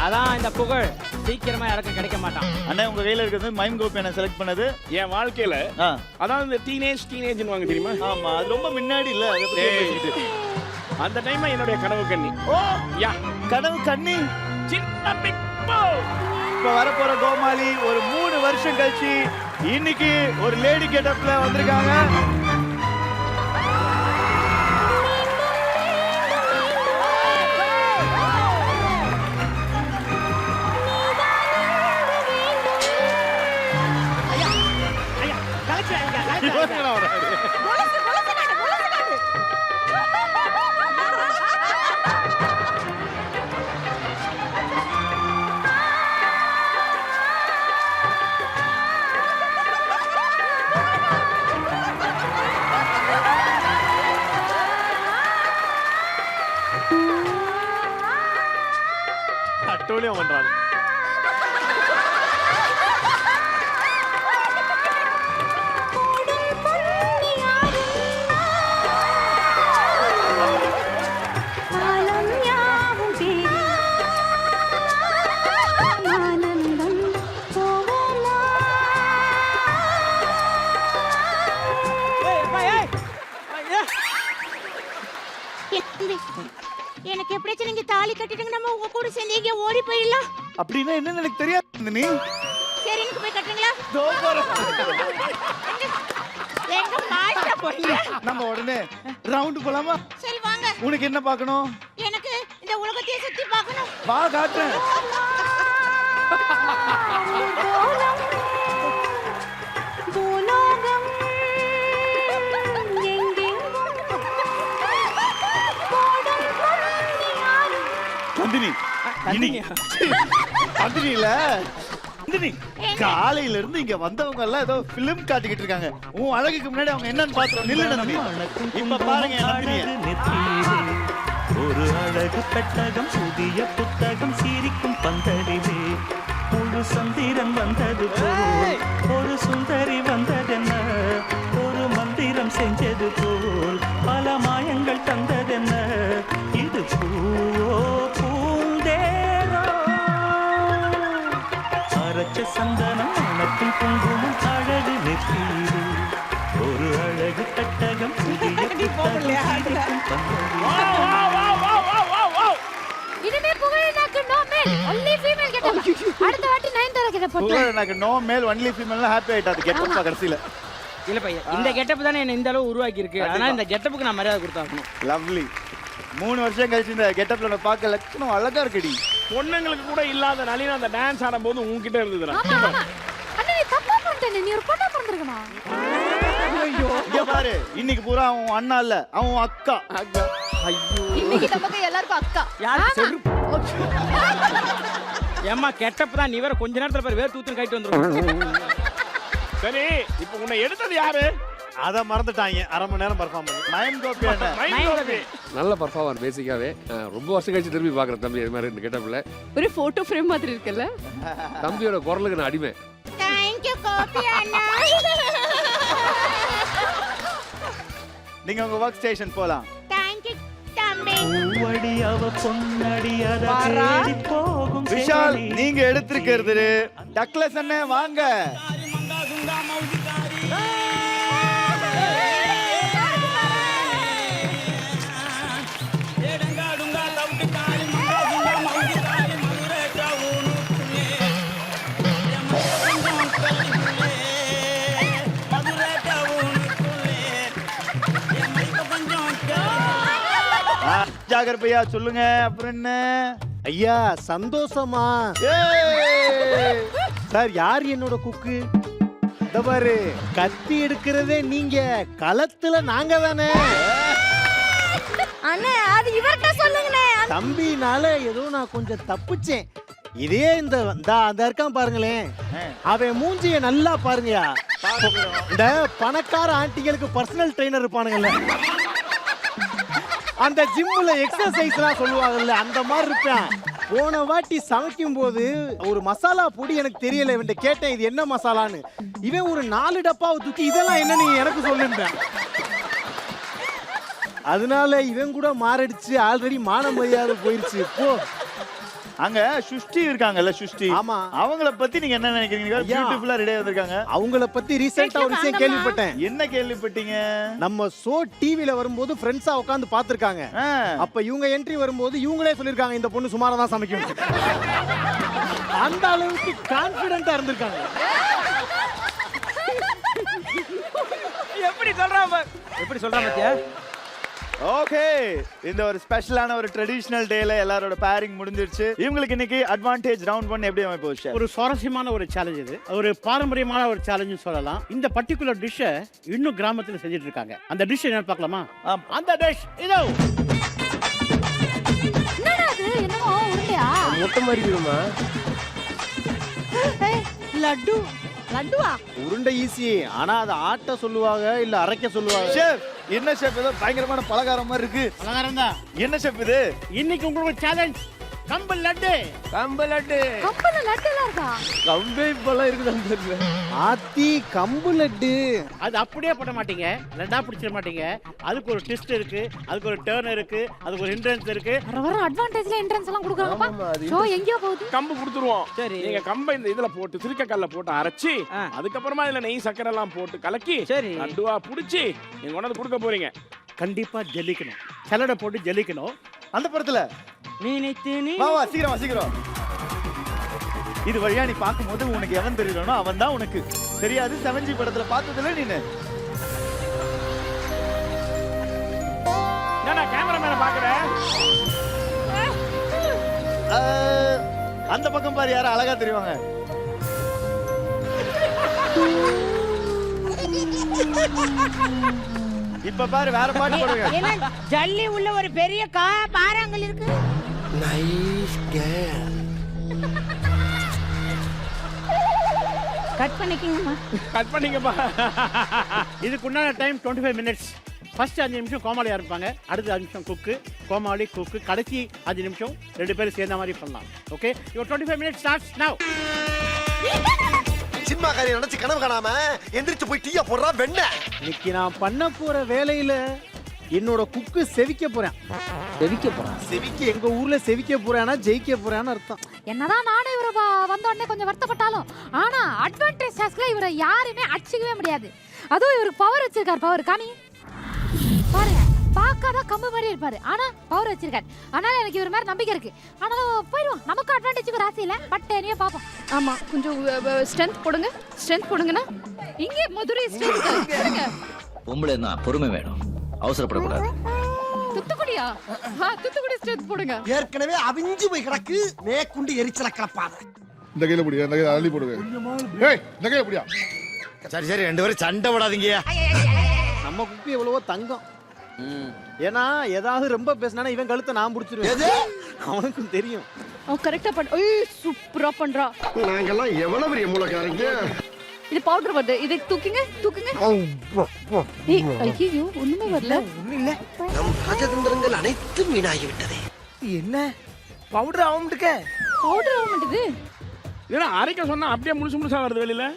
அதான் இந்த புகழ் சீக்கிரமா யாருக்கும் கிடைக்க மாட்டான் அண்ணா உங்க கையில இருக்கிறது மைம் கோபி என்ன செலக்ட் பண்ணது என் வாழ்க்கையில அதாவது இந்த டீனேஜ் வாங்க தெரியுமா ஆமா அது ரொம்ப முன்னாடி இல்ல அதை பத்தி பேசிக்கிட்டு அந்த டைம் என்னுடைய கனவு கண்ணி யா கனவு கண்ணி சின்ன பிக் இப்ப வரப்போற கோமாளி ஒரு 3 வருஷம் கழிச்சு இன்னைக்கு ஒரு லேடி கெட்டப்ல வந்திருக்காங்க எல்லாமே அவன் பண்றான். எனக்கு எப்படியாச்சும் நீங்க தாலி கட்டிட்டுங்க நம்ம உங்க கூட சேர்ந்து எங்க ஓடி போயிடலாம். அப்படின்னா என்னன்னு எனக்கு தெரியாது நீ. சரி எனக்கு போய் கட்டுறீங்களா? தோ போறோம். எங்க மாட்ட போறீங்க? நம்ம உடனே ரவுண்ட் போலாமா? சரி வாங்க. உனக்கு என்ன பார்க்கணும்? எனக்கு இந்த உலகத்தையே சுத்தி பார்க்கணும். வா காட்டுறேன். நந்தினி நந்தினி இல்ல நந்தினி, காலையில இருந்து இங்க வந்தவங்க எல்லாம் ஏதோ பிலிம் காட்டிக்கிட்டு இருக்காங்க. உன் அழகுக்கு முன்னாடி அவங்க என்னன்னு பாத்துறோம். நில்லு நந்தினி. இப்ப பாருங்க நந்தினிய. ஒரு அழகு பெட்டகம் புதிய புத்தகம் சிரிக்கும் பந்தலிலே முழு சந்திரன் வந்தது போல் ஒரு சுந்தரி வந்ததென்ன ஒரு மந்திரம் செஞ்சது போல் பல மாயங்கள் தந்ததென்ன இது பூவோ பூந்தேரோ அரைச்ச சந்தனம் மணக்கும் குங்குமம் அழகு நெற்றியிலே ஒரு அழகு பெட்டகம் புதிய புத்தகம் சிரிக்கும் பந்தலிலே. இனிமே புகழனாக்கு no male only female getup. அடுத்த வாட்டி நயன்தாரா கெட்டப் போட்டு. எனக்கு நோ மேல் ஒன்லி ஃபீமேல்னா ஹாப்பி ஆயிட்டாது கெட்டப் கடைசில. இல்ல பையன், இந்த கெட்டப் தானே என்ன இந்த அளவு உருவாக்கி இருக்கு. அதனால இந்த கெட்டப்புக்கு நான் மரியாதை கொடுத்தாகணும். லவ்லி. 3 வருஷம் கழிச்சு இந்த கெட்டப்ல நான் பார்க்க லட்சணம் அழகா இருக்குடி. பொண்ணுங்களுக்கு கூட இல்லாத நளின அந்த டான்ஸ் ஆடும்போது உன்கிட்ட இருந்ததுடா. ஆமா ஆமா. அண்ணா நீ தப்பா பண்ணிட்டே. நீ ஒரு பொண்ணா பிறந்திருக்கணும். இங்க பாரு, இன்னைக்கு பூரா அவன் அண்ணா இல்ல, அவன் அக்கா. ஐயோ, இன்னைக்கு நமக்கு எல்லாருக்கும் அக்கா. யார் செருப்பு? ஏம்மா கெட்டப் தான், நீ வேற கொஞ்ச நேரத்துல பேர் வேர் தூத்துன்னு கைட்டு வந்துரும். சரி, இப்போ உன்னை எடுத்தது யாரு? அதை மறந்துட்டாங்க. அரை மணி நேரம் பர்ஃபார்ம் பண்ணி. மயன் கோபி அண்ணா. மைண்ட் கோபி. நல்ல பர்ஃபார்மர் பேசிக்காவே. ரொம்ப வருஷம் கழிச்சு திரும்பி பார்க்குறேன் தம்பி. இது மாதிரி கெட்டப்பில் ஒரு போட்டோ ஃப்ரேம் மாதிரி இருக்குல்ல. தம்பியோட குரலுக்கு நான் அடிமை. Thank you கோபி அண்ணா. நீங்க உங்க ஒர்க் ஸ்டேஷன் போலாம். Thank you தம்பி. பூவடி அவ பொன்னடி அத தேடி போகும் விஷால், நீங்க எடுத்திருக்கிறது டக்ளஸ் அண்ணே வாங்க. ஜாகர் பையா சொல்லுங்க. அப்புறம் என்ன ஐயா சந்தோஷமா? ஏய்! சார் யார் என்னோட குக்கு? இந்த பாரு, கத்தி எடுக்கிறதே நீங்க, களத்துல நாங்க தானே. அண்ணே அது இவர்ட்ட சொல்லுங்கண்ணே. தம்பினால ஏதோ நான் கொஞ்சம் தப்பிச்சேன். இதே இந்த அந்த இருக்கான் பாருங்களேன், அவன் மூஞ்சிய நல்லா பாருங்கயா. இந்த பணக்கார ஆண்டிகளுக்கு பர்சனல் ட்ரெயினர் இருப்பானுங்கல்ல, அந்த ஜிம்ல எக்ஸசைஸ்லாம் சொல்லுவாங்கல்ல, அந்த மாதிரி இருப்பேன். போன வாட்டி சமைக்கும் போது ஒரு மசாலா பொடி எனக்கு தெரியல, இவன்ட்ட கேட்டேன் இது என்ன மசாலான்னு. இவன் ஒரு 4 டப்பாவை தூக்கி இதெல்லாம் என்ன நீ எனக்கு சொல்லுன்றேன். அதனால இவன் கூட மாரடிச்சு ஆல்ரெடி மான மரியாதை போயிருச்சு. இப்போ அங்க சுஷ்டி இருக்காங்கல்ல, சுஷ்டி. ஆமா. அவங்கள பத்தி நீங்க என்ன நினைக்கிறீங்க? பியூட்டிஃபுல்லா ரெடியா வந்திருக்காங்க. அவங்கள பத்தி ரீசெண்டா ஒரு விஷயம் கேள்விப்பட்டேன். என்ன கேள்விப்பட்டீங்க? நம்ம ஷோ டிவில வரும்போது ஃப்ரெண்ட்ஸா உட்கார்ந்து பாத்துருக்காங்க. அப்ப இவங்க என்ட்ரி வரும்போது இவங்களே சொல்லிருக்காங்க இந்த பொண்ணு சுமாரா தான் சமைக்கும். அந்த அளவுக்கு கான்ஃபிடென்ட்டா இருந்திருக்காங்க. எப்படி சொல்றான் பாத்தியா? ஓகே, இந்த ஒரு ஸ்பெஷலான ஒரு ட்ரெடிஷனல் டேல எல்லாரோட பேரிங் முடிஞ்சிருச்சு. இவங்களுக்கு இன்னைக்கு அட்வான்டேஜ் ரவுண்ட் 1 எப்படி அமைப்பு வச்சு ஒரு சுவாரஸ்யமான ஒரு சேலஞ்ச் இது. ஒரு பாரம்பரியமான ஒரு சேலஞ்ச் சொல்லலாம். இந்த பர்టిక్యులர் டிஷ்ஷை இன்னும் கிராமத்துல செஞ்சுட்டு இருக்காங்க. அந்த டிஷ் என்ன பார்க்கலாமா? அந்த டிஷ் இதோ. என்னடா இது? என்னமோ உருண்டையா? முட்டை மாதிரி இருக்குமா? லட்டு. லட்டுவா? உருண்டை ஈஸி, ஆனா அதை ஆட்ட சொல்லுவாங்க இல்ல அரைக்க சொல்லுவாங்க. ஷெஃப், என்ன ஷெஃப் ஏதோ பயங்கரமான பலகாரம் மாதிரி இருக்கு. பலகாரம் தான். என்ன ஷெஃப் இது? இன்னைக்கு உங்களுக்கு சேலஞ்ச் கம்பு லட்டு. கம்பு லட்டு. கம்பல லட்டு எல்லாம் இருக்கா? கம்பே இப்பெல்லாம் இருக்குதான்னு தெரியல. ஆத்தி கம்பு லட்டு. அது அப்படியே பண்ண மாட்டீங்க, லட்டா பிடிச்சிட மாட்டீங்க. அதுக்கு ஒரு ட்விஸ்ட் இருக்கு, அதுக்கு ஒரு டர்ன் இருக்கு, அதுக்கு ஒரு ஹிண்ட்ரன்ஸ் இருக்கு. வர அட்வான்டேஜ்ல என்ட்ரன்ஸ் எல்லாம் கொடுக்குறாங்கப்பா. ஷோ எங்கேயோ போகுது. கம்பு கொடுத்துருவோம். சரி. நீங்க கம்பை இந்த இதுல போட்டு திருக்கக்கல்ல போட்டு அரைச்சி அதுக்கப்புறமா இதுல நெய் சக்கரை எல்லாம் போட்டு கலக்கி சரி. லட்டுவா புடிச்சு நீங்க கொண்டாந்து கொடுக்க போறீங்க. கண்டிப்பா ஜெல்லிக்கணும், சலடை போட்டு ஜெல்லிக்கணும். அந்த படத்துல நினைத்து நீ வா வா சீக்கிரம் வா சீக்கிரம். இது வழியா நீ பார்க்கும்போது உனக்கு எவன் தெரியலனோ அவன் தான் உனக்கு தெரியாது. 7G படத்துல பார்த்ததுல நீனு நான் கேமராமேனை பாக்குறேன். அந்த பக்கம் பாரு யாரும் அழகா தெரிவாங்க. இப்ப பாரு வேற பாட்டு போடுங்க. ஜல்லி உள்ள ஒரு பெரிய பாறாங்கல் இருக்கு. Nice girl. கட் பண்ணிக்கங்கம்மா. கட் பண்ணீங்கப்பா. இதுக்குண்டான டைம் 25 மினிட்ஸ். ஃபர்ஸ்ட் 5 நிமிஷம் கோமாளி ஆரம்பிப்பாங்க, அடுத்த 5 நிமிஷம் குக்கு, கோமாளி குக்கு, கடைசி 5 நிமிஷம் 2 பேரும் சேர்ந்த மாதிரி பண்ணலாம். ஓகே, யுவர் 25 மினிட்ஸ் ஸ்டார்ட்ஸ் நவ. சினிமா காரியம் நினைச்சு கனவு காணாம எந்திரிச்சு போய் டீயா போடுறா வெண்ண. இன்னைக்கு நான் பண்ண போற வேலையில என்னோட குக்கு செவிக்க போறேன். செவிக்க எங்க ஊர்ல செவிக்க போறானா ஜெயிக்க போறான்னு அர்த்தம். என்னதான் நானே இவரை வந்த உடனே கொஞ்சம் வருத்தப்பட்டாலும் ஆனா அட்வான்டேஜ் டாஸ்க்ல இவரை யாருமே அடிச்சுக்கவே முடியாது. அதுவும் இவருக்கு பவர் வச்சிருக்காரு. பவர் காமி பாருங்க, பார்க்காத கம்பு மாதிரி இருப்பாரு, ஆனா பவர் வச்சிருக்காரு. அதனால எனக்கு இவர் மாதிரி நம்பிக்கை இருக்கு. ஆனாலும் போயிடுவோம், நமக்கு அட்வான்டேஜுக்கு ராசி இல்லை. பட் என்னையே பார்ப்போம். ஆமா, கொஞ்சம் ஸ்ட்ரென்த் போடுங்க. ஸ்ட்ரென்த் போடுங்கன்னா இங்கே மதுரை ஸ்ட்ரென்த். பொம்பளை தான் பொறுமை வேணும், அவசரப்படக்கூடாது. துத்துக்குடியா? துத்துக்குடி ஸ்ட்ரென்த் போடுங்க. ஏற்கனவே அவிஞ்சு போய் கிடக்கு மேற்குண்டு எரிச்சல கலப்பாத. இந்த கையில புடியா, இந்த கையில அள்ளி போடுங்க. ஏய் இந்த கையில புடியா. சரி சரி, ரெண்டு பேரும் சண்டை விடாதீங்க. நம்ம குக்கு எவ்வளவோ தங்கம். ஏன்னா ஏதாவது ரொம்ப பேசினா இவன் கழுத்தை நான் பிடிச்சிருவேன். அவனுக்கும் தெரியும். அவன் கரெக்டா பண்ண. ஏய் சூப்பரா பண்றா. நாங்கெல்லாம் எவ்வளவு பெரிய மூலக்காரங்க. இது பவுடர் வருது, இது தூக்குங்க தூக்குங்க. ஏய் ஐயோ ஒண்ணுமே வரல. இல்ல நம் ராஜதந்திரங்கள் அனைத்தும் வீணாகி விட்டதே. என்ன பவுடர் ஆவம்டுக்க? பவுடர் ஆக மாட்டேது. இதெல்லாம் அரைக்க சொன்னா அப்படியே முழுசு முழுசா வருது வெளியில.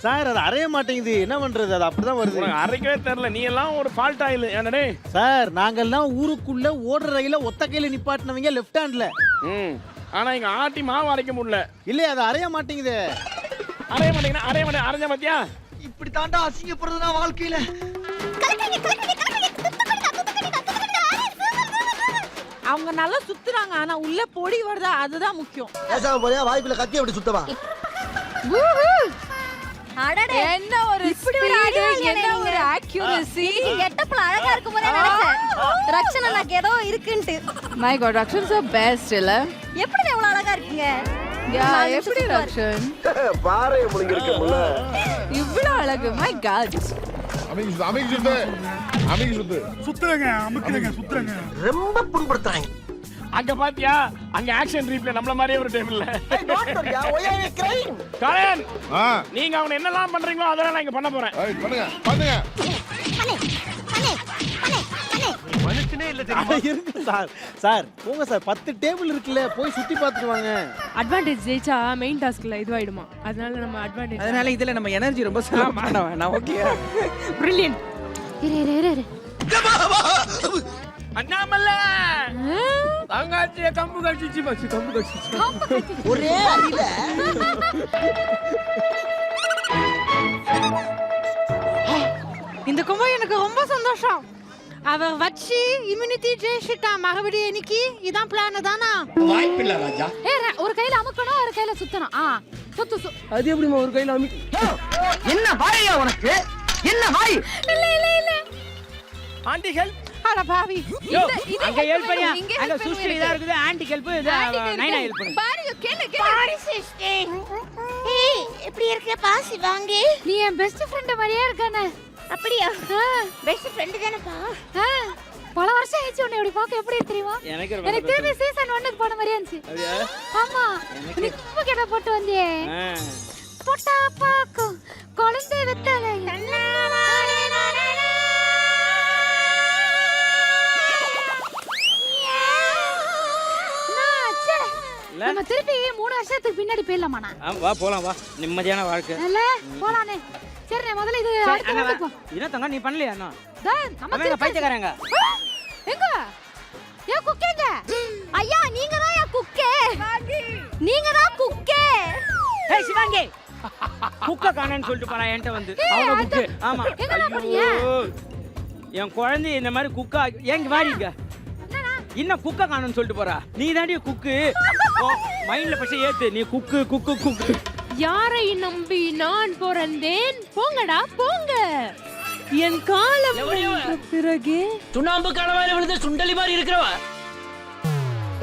சார் அது அரைய மாட்டேங்குது, என்ன பண்றது? அது அப்படிதான் வருது. உனக்கு அரைக்கவே தெரியல, நீ எல்லாம் ஒரு ஃபால்ட் ஆயில். என்னடே சார் நாங்கெல்லாம் ஊருக்குள்ள ஓடுற ரயில ஒத்த கையில நிப்பாட்டினவங்க லெஃப்ட் ஹேண்ட்ல. ஆனா இங்க ஆட்டி மாவு அரைக்க முடியல. இல்ல அது அரைய மாட்டேங்குது. அரைய மாட்டேங்குது. அரைய மாட்டேன். அரைஞ்ச பாத்தியா? இப்படி தாண்டா அசிங்கப்படுறதுனா வாழ்க்கையில. அவங்க நல்லா சுத்துறாங்க, ஆனா உள்ள பொடி வருதா அதுதான் முக்கியம். பேசாம போறியா? வாய்க்குள்ள கத்தி அப்படி சுத்தவா? அடடே என்ன ஒரு ஸ்பீடு, என்ன ஒரு அக்யூரசி. கெட்டப்ல அழகா இருக்கும் போதே நினைச்சேன் ரக்ஷனா எனக்கு ஏதோ இருக்குன்னு. My god, Rakshan so best இல்ல? எப்படி இவ்வளவு அழகா இருக்கீங்க? யா எப்படி ரக்ஷன்? பாறை முழுங்கி இருக்கமுல்ல. இவ்வளவு அழகு. My God. அமைக்கு சுத்து சுத்துறங்க, அமுக்குறங்க, சுத்துறங்க. ரொம்ப புண்படுத்துறாங்க. அங்க பாத்தியா? அங்க ஆக்ஷன் ரீப்ளே நம்மள மாதிரியே ஒரு டேபிள்ல. கரண், நீங்க அவன என்னலாம் பண்றீங்களோ அதெல்லாம் நான் இங்க பண்ண போறேன். பண்ணுங்க பண்ணுங்க. மனுஷனே இல்ல இருக்கு சார். சார் போங்க சார், 10 டேபிள் இருக்குல்ல, போய் சுத்தி பார்த்துட்டு வாங்க. அட்வான்டேஜ் ஜெயிச்சா மெயின் டாஸ்க்ல இதுவாயிடுமா, அதனால நம்ம அட்வான்டேஜ். அதனால இதுல நம்ம எனர்ஜி ரொம்ப செலவு பண்ண வேணாம். Okay, brilliant. இரு அண்ணாமல்ல தங்காச்சிய கம்பு கடிச்சிச்சு. பச்சு கம்பு கடிச்சிச்சு ஒரே அடியில. இந்த கும்பம் எனக்கு ரொம்ப சந்தோஷம். அவ வச்சு இம்யூனிட்டி ஜெயிச்சிட்டா. மறுபடியும் இன்னைக்கு இதான் பிளான் தானா? வாய்ப்பில்ல ராஜா. ஒரு கையில அமுக்கணும், ஒரு கையில சுத்தணும். சுத்து. அது எப்படிமா ஒரு கையில அமுக்கி? என்ன வாயா உனக்கு? என்ன வாய்? இல்ல ஆண்டி ஹெல்ப். அட பாவி. அங்க ஹெல்ப் பண்ணியா? அங்க சுஷ்டி இதா இருக்குது. ஆண்டி ஹெல்ப், நைனா ஹெல்ப் பண்ணு. பாரு கேளு. பாரு சிஸ்டர். ஏய் எப்படி இருக்க பாசி வாங்க. நீ என் பெஸ்ட் ஃப்ரெண்ட் மாதிரியே இருக்கானே. அப்படியா? பெஸ்ட் ஃப்ரெண்ட் தானப்பா. பல வருஷம் ஆயிடுச்சு உன்னை இப்படி பார்க்க. எப்படி தெரியுமா? எனக்கு திரும்பி சீசன் 1க்கு போன மாதிரியே இருந்துச்சு. ஆமா, நீ ரொம்ப கேட்ட போட்டு வந்தியே. போட்டா பாக்கும் குழந்தை வெத்தலை. நம்ம திருப்பி 3 வருஷத்துக்கு பின்னாடி போயிடலாமாண்ணா? வா போலாம் வா, நிம்மதியான வாழ்க்கை. இல்ல போலானே. சரி முதல்ல இது அடுத்து வந்து என்ன தங்க நீ பண்ணலையா அண்ணா? நம்ம அவங்க பைத்தியக்காரங்க. எங்க ஏ குக்கேங்க? ஐயா நீங்க தான் யா குக்கே. நீங்க தான் குக்கே. ஏய் சிவாங்கி, குக்க காணன்னு சொல்லிட்டு போறா என்கிட்ட வந்து. அவங்க குக்கு. ஆமா. எங்கடா போறீங்க? என் குழந்தை இந்த மாதிரி குக்கா ஏங்க வாடிங்க. இன்னும் குக்க காணன்னு சொல்லிட்டு போறா. நீ தாண்டி குக்கு. மைண்ட்ல பச்சை ஏத்து. நீ குக்கு குக்கு குக்கு. யாரை நம்பி நான் பிறந்தேன்? போங்கடா போங்க. என் காலம் பிறகு சுண்ணாம்பு கலவாயில விழுந்து சுண்டலி மாதிரி இருக்கிறவ.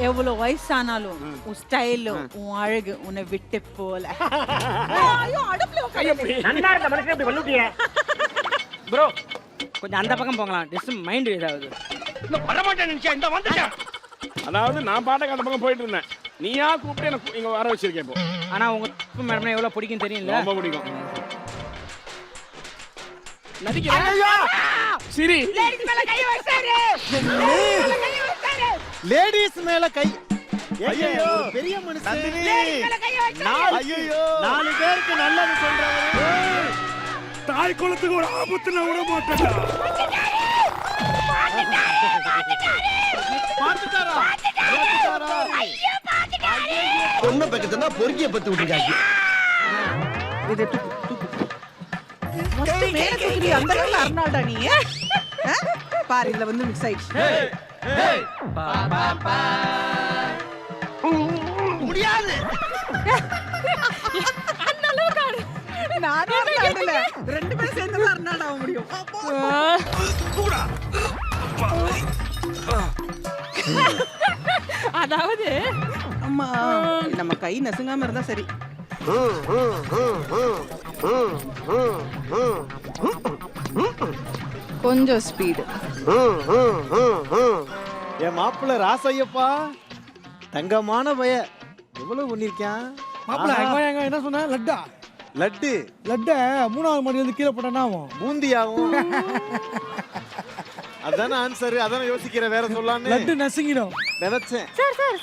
எவ்வளவு வயசானாலும் உன் ஸ்டைல் உன் அழகு உன்னை விட்டு போல. ப்ரோ கொஞ்சம் அந்த பக்கம் போகலாம். டிஸ் மைண்ட் ஏதாவது வரமாட்டேன் நினைச்சா இந்த வந்துட்டேன். அதாவது நான் பாட்டுக்கு அந்த பக்கம் போயிட்டு இருந்தேன், நீயா கூப்பிட்டு எனக்கு இங்க வர வச்சிருக்கேன் இப்போ. ஆனா உங்க மேடம் எவ்வளவு பிடிக்கும் தெரியும்ல? ரொம்ப பிடிக்கும். நடிக்கிறேன் சரி. லேடிஸ் மேல கை. ஐயோ பெரிய மனுஷன். ஐயோ 4 பேருக்கு நல்லது சொல்றவரு. தாய் குலத்துக்கு ஒரு ஆபத்து நான் விட மாட்டேன். பொண்ணு பக்கத்துல பொறுக்கிய பத்து விட்டுருக்காங்க. அந்த அர்னால்டா நீ பாரு இதுல வந்து மிக்ஸ் ஆயிடுச்சு. முடியாது. நானே அர்னால்டா. 2 பேரும் சேர்ந்து அர்னால்டா ஆக முடியும். அதாவது அம்மா நம்ம கை நசுங்காம இருந்தா சரி. கொஞ்சம் ஸ்பீடு. என் மாப்பிள்ள ராசையப்பா தங்கமான பய எவ்வளவு பண்ணிருக்கான். மாப்பிள்ள என்ன சொன்ன? லட்டா லட்டு லட்ட 3வது மாடி வந்து கீழே போட்டா பூந்தியாவும். அதான ஆன்சர். அதான யோசிக்கிற வேற சொல்லான்னு. லட்டு நசுங்கிடும் நினைச்சேன்.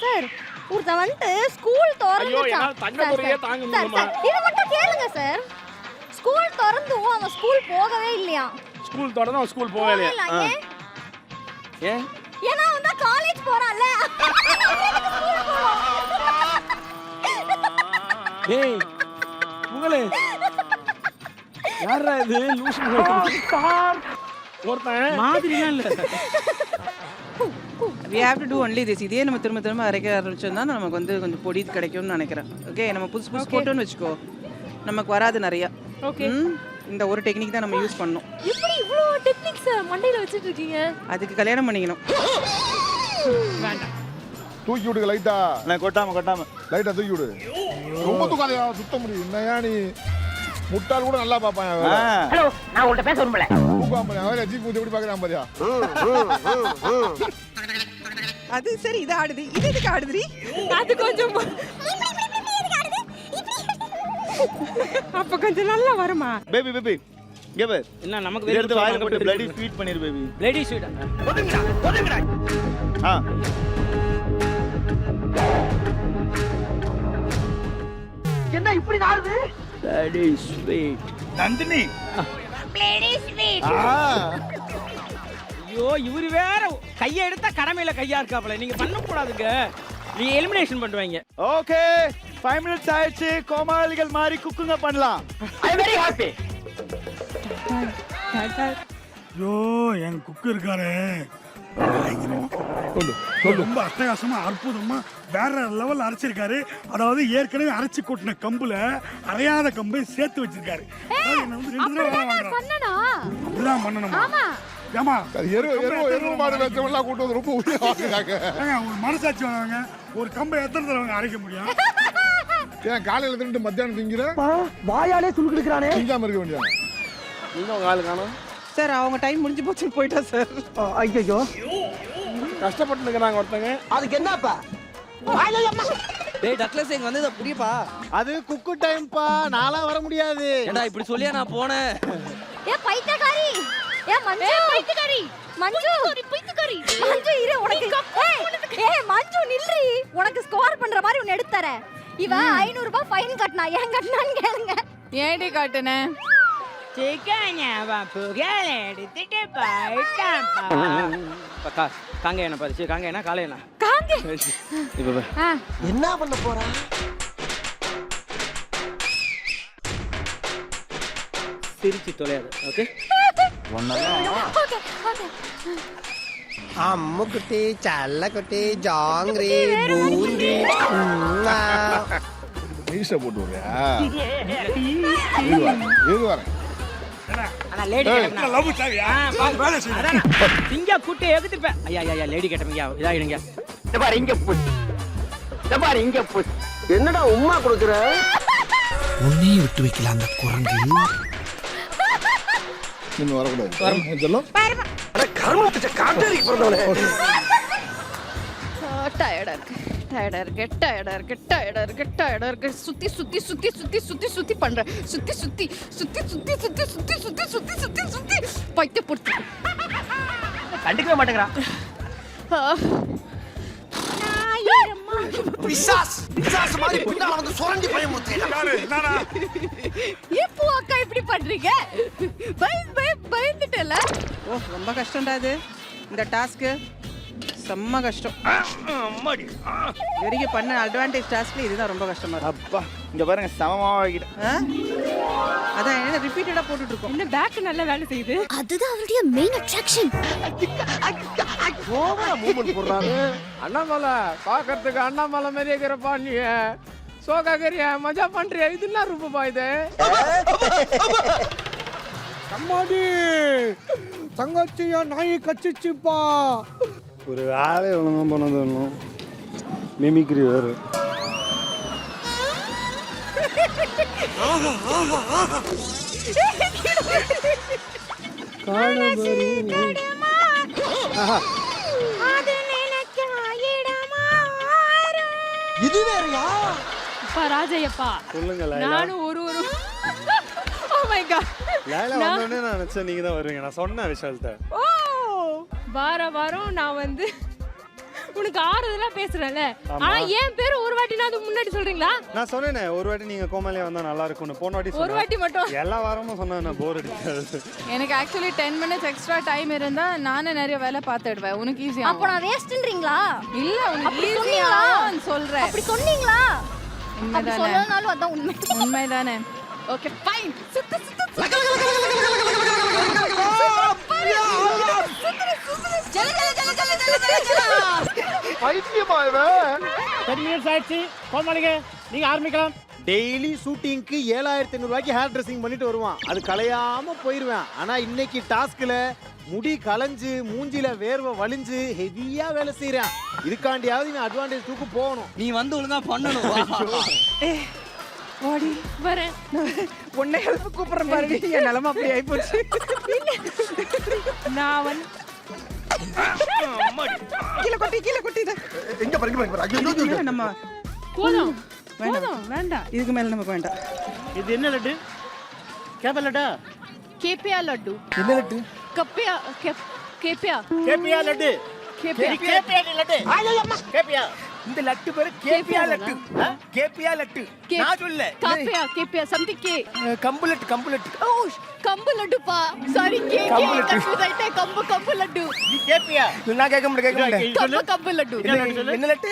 சார் ஒருத்த வந்து ஸ்கூல் ஐயோ என்னால தங்க முறையே தாங்க முடியலமா. இது மட்டும் கேளுங்க சார். ஸ்கூல் திறந்தும் அவன் ஸ்கூல் போகவே இல்லையா? ஸ்கூல் தொடர்ந்து அவன் ஸ்கூல் போகவே இல்லையா? ஏன்? ஏன்னா வந்து காலேஜ் போறான்ல. ஏய் புகழே யாரா இது? லூசு ஒருத்தன் மாதிரிலாம் இல்ல. we have to do only this. இதே நம்ம திரும்ப திரும்ப அரைக்க ஆரம்பிச்சோம்னா நமக்கு வந்து கொஞ்சம் பொடி கிடைக்கும்னு நினைக்கிறேன். ஓகே நம்ம புதுசு போட்டோன்னு வச்சுக்கோ நமக்கு வராது நிறைய. ஓகே இந்த ஒரு டெக்னிக் தான் நம்ம யூஸ் பண்ணோம். எப்படி இவ்ளோ டெக்னிக்ஸ் மண்டையில வச்சிட்டு இருக்கீங்க? அதுக்கு கல்யாணம் பண்ணிக்கணும். வேண்டாம். தூக்கி விடுங்க லைட்டா. நான் கொட்டாம லைட்டா தூக்கி விடு. ரொம்ப தூக்காதையா சுத்த முடியும். என்னையா நீ முட்டாள் கூட நல்லா பாப்பான். ஹலோ நான் உன்கிட்ட பேச விரும்பல. தூக்காம அவரே ஜீப் ஊத்தி எப்படி பாக்குறான் பாரியா. அது சரி இது ஆடுது. இது எதுக்கு ஆடுதுரி? அது கொஞ்சம் அப்ப கொஞ்சம் நல்லா வருமா? பேபி இங்க பாரு. என்ன நமக்கு இத எடுத்து வாயில போட்டு bloody sweet பண்ணிரு பேபி. Bloody sweet. ஒதுங்கடா. ஆ என்ன இப்படி ஆடுது? Bloody sweet. Nandini bloody sweet. ஐயோ இவரு வேற கையை எடுத்தா கடமையில கையா இருக்காப்ல. நீங்க பண்ண கூடாதுங்க. நீங்க எலிமினேஷன் பண்ணுவீங்க. ஓகே 5 மினிட்ஸ் ஆயிடுச்சு. கோமாளிகள் மாதிரி குக்குங்க பண்ணலாம். I very happy. ஐயோ என் குக்கு இருக்காரு ரொம்ப அட்டகாசமா அற்புதமா வேற லெவல் அரைச்சிருக்காரு. அதாவது ஏற்கனவே அரைச்சு கொட்டின கம்புல அரையாத கம்பை சேர்த்து வச்சிருக்காரு. என்ன வந்து 2 தடவை வாங்குறான். பண்ணனா? அப்படிதான் பண்ணணுமா? ஏமா எருவு மாடு வச்சவெல்லாம் கூட்டு வந்து ரொம்ப உயிரை வாங்குறாங்க. ஒரு மனசாட்சி வாங்க. ஒரு கம்பை எத்தனை தடவை அரைக்க முடியும்? ஏன் காலையில தின்னுட்டு மத்தியானம் திங்கிற? வாயாலே சுருக்கிடுறானே. திங்காம இருக்க வேண்டியது. நீங்க உங்க ஆளு காணோம். சார் அவங்க டைம் முடிஞ்சு போச்சுன்னு போயிட்டா சார். ஐயோ கஷ்டப்பட்டு இருக்கிறாங்க ஒருத்தங்க. அதுக்கு என்னப்பா? டேய் டக்ளஸ் இங்க வந்து இத புரியப்பா. அது குக்கு டைம்பா. நாளா வர முடியாது. ஏண்டா இப்படி சொல்லியா நான் போனேன். ஏ பைத்தியக்காரி. ஏ மஞ்சு பைத்தியக்காரி. மஞ்சு பைத்தியக்காரி. மஞ்சு இரு உனக்கு. ஏய் மஞ்சு நீ நில்றி, உனக்கு ஸ்கோர் பண்ற மாதிரி ஒன்னு எடுத்து தரேன். இவ 500 ரூபாய் ஃபைன் கட்டனா, ஏன் கட்டனான்னு கேளுங்க. ஏடி காட்டுனே காங்க என்ன பாரு காங்க என்ன காலை என்ன காங்க என்ன பண்ண போறா? சிரிச்சு தொலையாது. Okay okay okay. அம்முக்குட்டி சல்லக்குட்டி ஜாங்கிரி பூந்தி மீசை போட்டு வரியா? இது வரேன். அண்ணா லேடி கேட்டா லவ் சாவியா வேலை செய்யணும். இங்க கூட்டி எகுத்துப்பேன். ஐயா ஐயா லேடி கேட்டவங்க இதாயிடுங்க. என்னடா உம்மா கொடுக்குற? உன்னையும் விட்டு வைக்கல அந்த குரங்கு. இன்னும் வரக்கூடாது சொல்லும். கருமத்தை காட்டேரி பிறந்தவனே. டயர்டா இருக்கு, டயர்டா இருக்கு, டயர்டா இருக்கு, டயர்டா இருக்கு, டயர்டா இருக்கு. சுத்தி சுத்தி சுத்தி சுத்தி சுத்தி சுத்தி பண்ற. சுத்தி சுத்தி சுத்தி சுத்தி சுத்தி சுத்தி சுத்தி சுத்தி சுத்தி சுத்தி பைத்திய போட்டு கண்டுக்கவே மாட்டேங்கிறான். பிசாஸ் பிசாஸ் மாதிரி பின்னால வந்து சுரண்டி பயமுறுத்தேன். இப்போ அக்கா இப்படி பண்றீங்க? பயந்துட்டல. ஓ ரொம்ப கஷ்டம்டா இது இந்த டாஸ்க்கு. செம்ம கஷ்டம். வரைக்கும் பண்ண அட்வான்டேஜ் டாஸ்க்ல இதுதான் ரொம்ப கஷ்டமா இருக்கு. அப்பா இங்க பாருங்க சமமா வைக்கிறேன். அதான் என்ன ரிப்பீட்டடா போட்டுட்டு இருக்கோம். என்ன பேக் நல்லா வேலை செய்யுது. அதுதான் அவருடைய மெயின் அட்ராக்ஷன். ஓவரா மூவ்மெண்ட் போடுறாங்க. அண்ணாமலை பார்க்கறதுக்கு அண்ணாமலை மாதிரியே இருக்கிறப்பா நீ சோகாகரியா மஜா பண்றியா இதெல்லாம் ரூபா இது அம்மாடி தங்கச்சியா நாய் கச்சிச்சுப்பா. ஒரு வேலை ஒழுங்கா பண்ணது ஒன்றும் மிமிக்ரி வேறு. இது வேறயா? ராஜையப்பா சொல்லுங்க நானும் ஒரு ஓ மை காட் லைலா வந்தோடனே நான் நினைச்சேன் நீங்க தான் வருவீங்க. நான் சொன்னேன் விஷால்கிட்ட. ஓ வாரம் நான் வந்து உனக்கு ஆறுதலா பேசுறேன்ல. ஆனா என் பேரு ஒரு வாட்டி நான் அதுக்கு முன்னாடி சொல்றீங்களா? நான் சொன்னேனே ஒரு வாட்டி நீங்க கோமாளியா வந்தா நல்லா இருக்கும்னு. போன வாட்டி ஒரு வாட்டி மட்டும் எல்லா வாரமும் சொன்னா போர் அடிக்காது. எனக்கு ஆக்சுவலி 10 மினிட்ஸ் எக்ஸ்ட்ரா டைம் இருந்தா நானே நிறைய வேலை பார்த்துடுவேன். உனக்கு ஈஸியா. அப்ப நான் வேஸ்ட்ன்றீங்களா? இல்ல உனக்கு ஈஸியா சொல்றேன். அப்படி சொன்னீங்களா? உண்மைதானே? சொல்லனாலும் அதான் உண்மை. உண்மைதானே? Okay fine. பைத்தியமா இவன். 10 minutes ஆயிடுச்சு. கோமாளிங்க நீங்க ஆரம்பிக்கலாம். டெய்லி ஷூட்டிங்க்கு 7500 ரூபாய்க்கு ஹேர் ட்ரெஸ்ஸிங் பண்ணிட்டு வருவான். அது கலையாம போயிருவேன். ஆனா இன்னைக்கு டாஸ்க்ல முடி கலைஞ்சு மூஞ்சில வேர்வை வலிஞ்சு ஹெவியா வேலை செய்யறான். இதுக்காண்டியாவது நீ அட்வான்டேஜ் தூக்கு போகணும். நீ வந்து ஒழுங்கா பண்ணணும். வாடி வரேன். உன்னை ஹெல்ப் கூப்பிடுறேன் பாருடி. என் நிலைமை அப்படி ஆயிப்போச்சு. நான் வந்து கீழே கொட்டி எங்க பாருங்க நம்ம போதும் வேண்டாம் வேண்டாம். இதுக்கு மேல நமக்கு வேண்டாம். இது என்ன லட்டு? கேப்ப லட்டா? கேப்பியா லட்டு. என்ன லட்டு? கப்பியா கேப்பியா கேப்பியா லட்டு. கேப்பியா லட்டு. கேப்பியா இந்த லட்டு பேரு கேபியா லட்டு. கேபியா லட்டு. நான் சொல்ல. கேப்பியா சம்திங் கே. கம்பு லட்டு. ஓ கம்பு லட்டுப்பா. சாரி கே கன்ஃபியூஸ் ஆயிட்டே. கம்பு லட்டு. கேப்பியா நான் கேட்க முடியல. கம்பு லட்டு. என்ன லட்டு?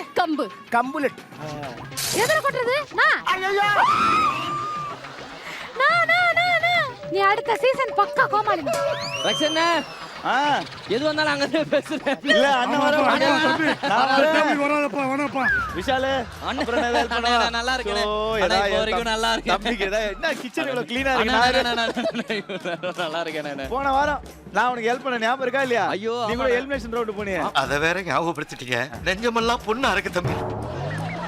கம்பு லட்டு. எதுல கொட்டுறது? நீ அடுத்த சீசன் பக்கா கோமாளி. ரக்ஷன் எது வந்தாலும் அங்க பேசுறேன். இல்ல அண்ணன் வராதப்பா வராதப்பா. விஷாலு அப்புறம் என்ன ஹெல்ப் பண்ணா? நல்லா இருக்கேன். நல்லா இருக்கேன். தம்பிக்கு என்ன கிச்சன் இவ்வளவு க்ளீனா இருக்கு. நல்லா இருக்கேன் நானு. போன வாரம் நான் உனக்கு ஹெல்ப் பண்ண ஞாபகம் இருக்கா இல்லையா? ஐயோ, நீ கூட எலிமினேஷன் ரவுண்ட் போனியே. அத வேற ஞாபகப்படுத்திட்டீங்க. நெஞ்சமெல்லாம் பொண்ணா இருக்கு தம்பி.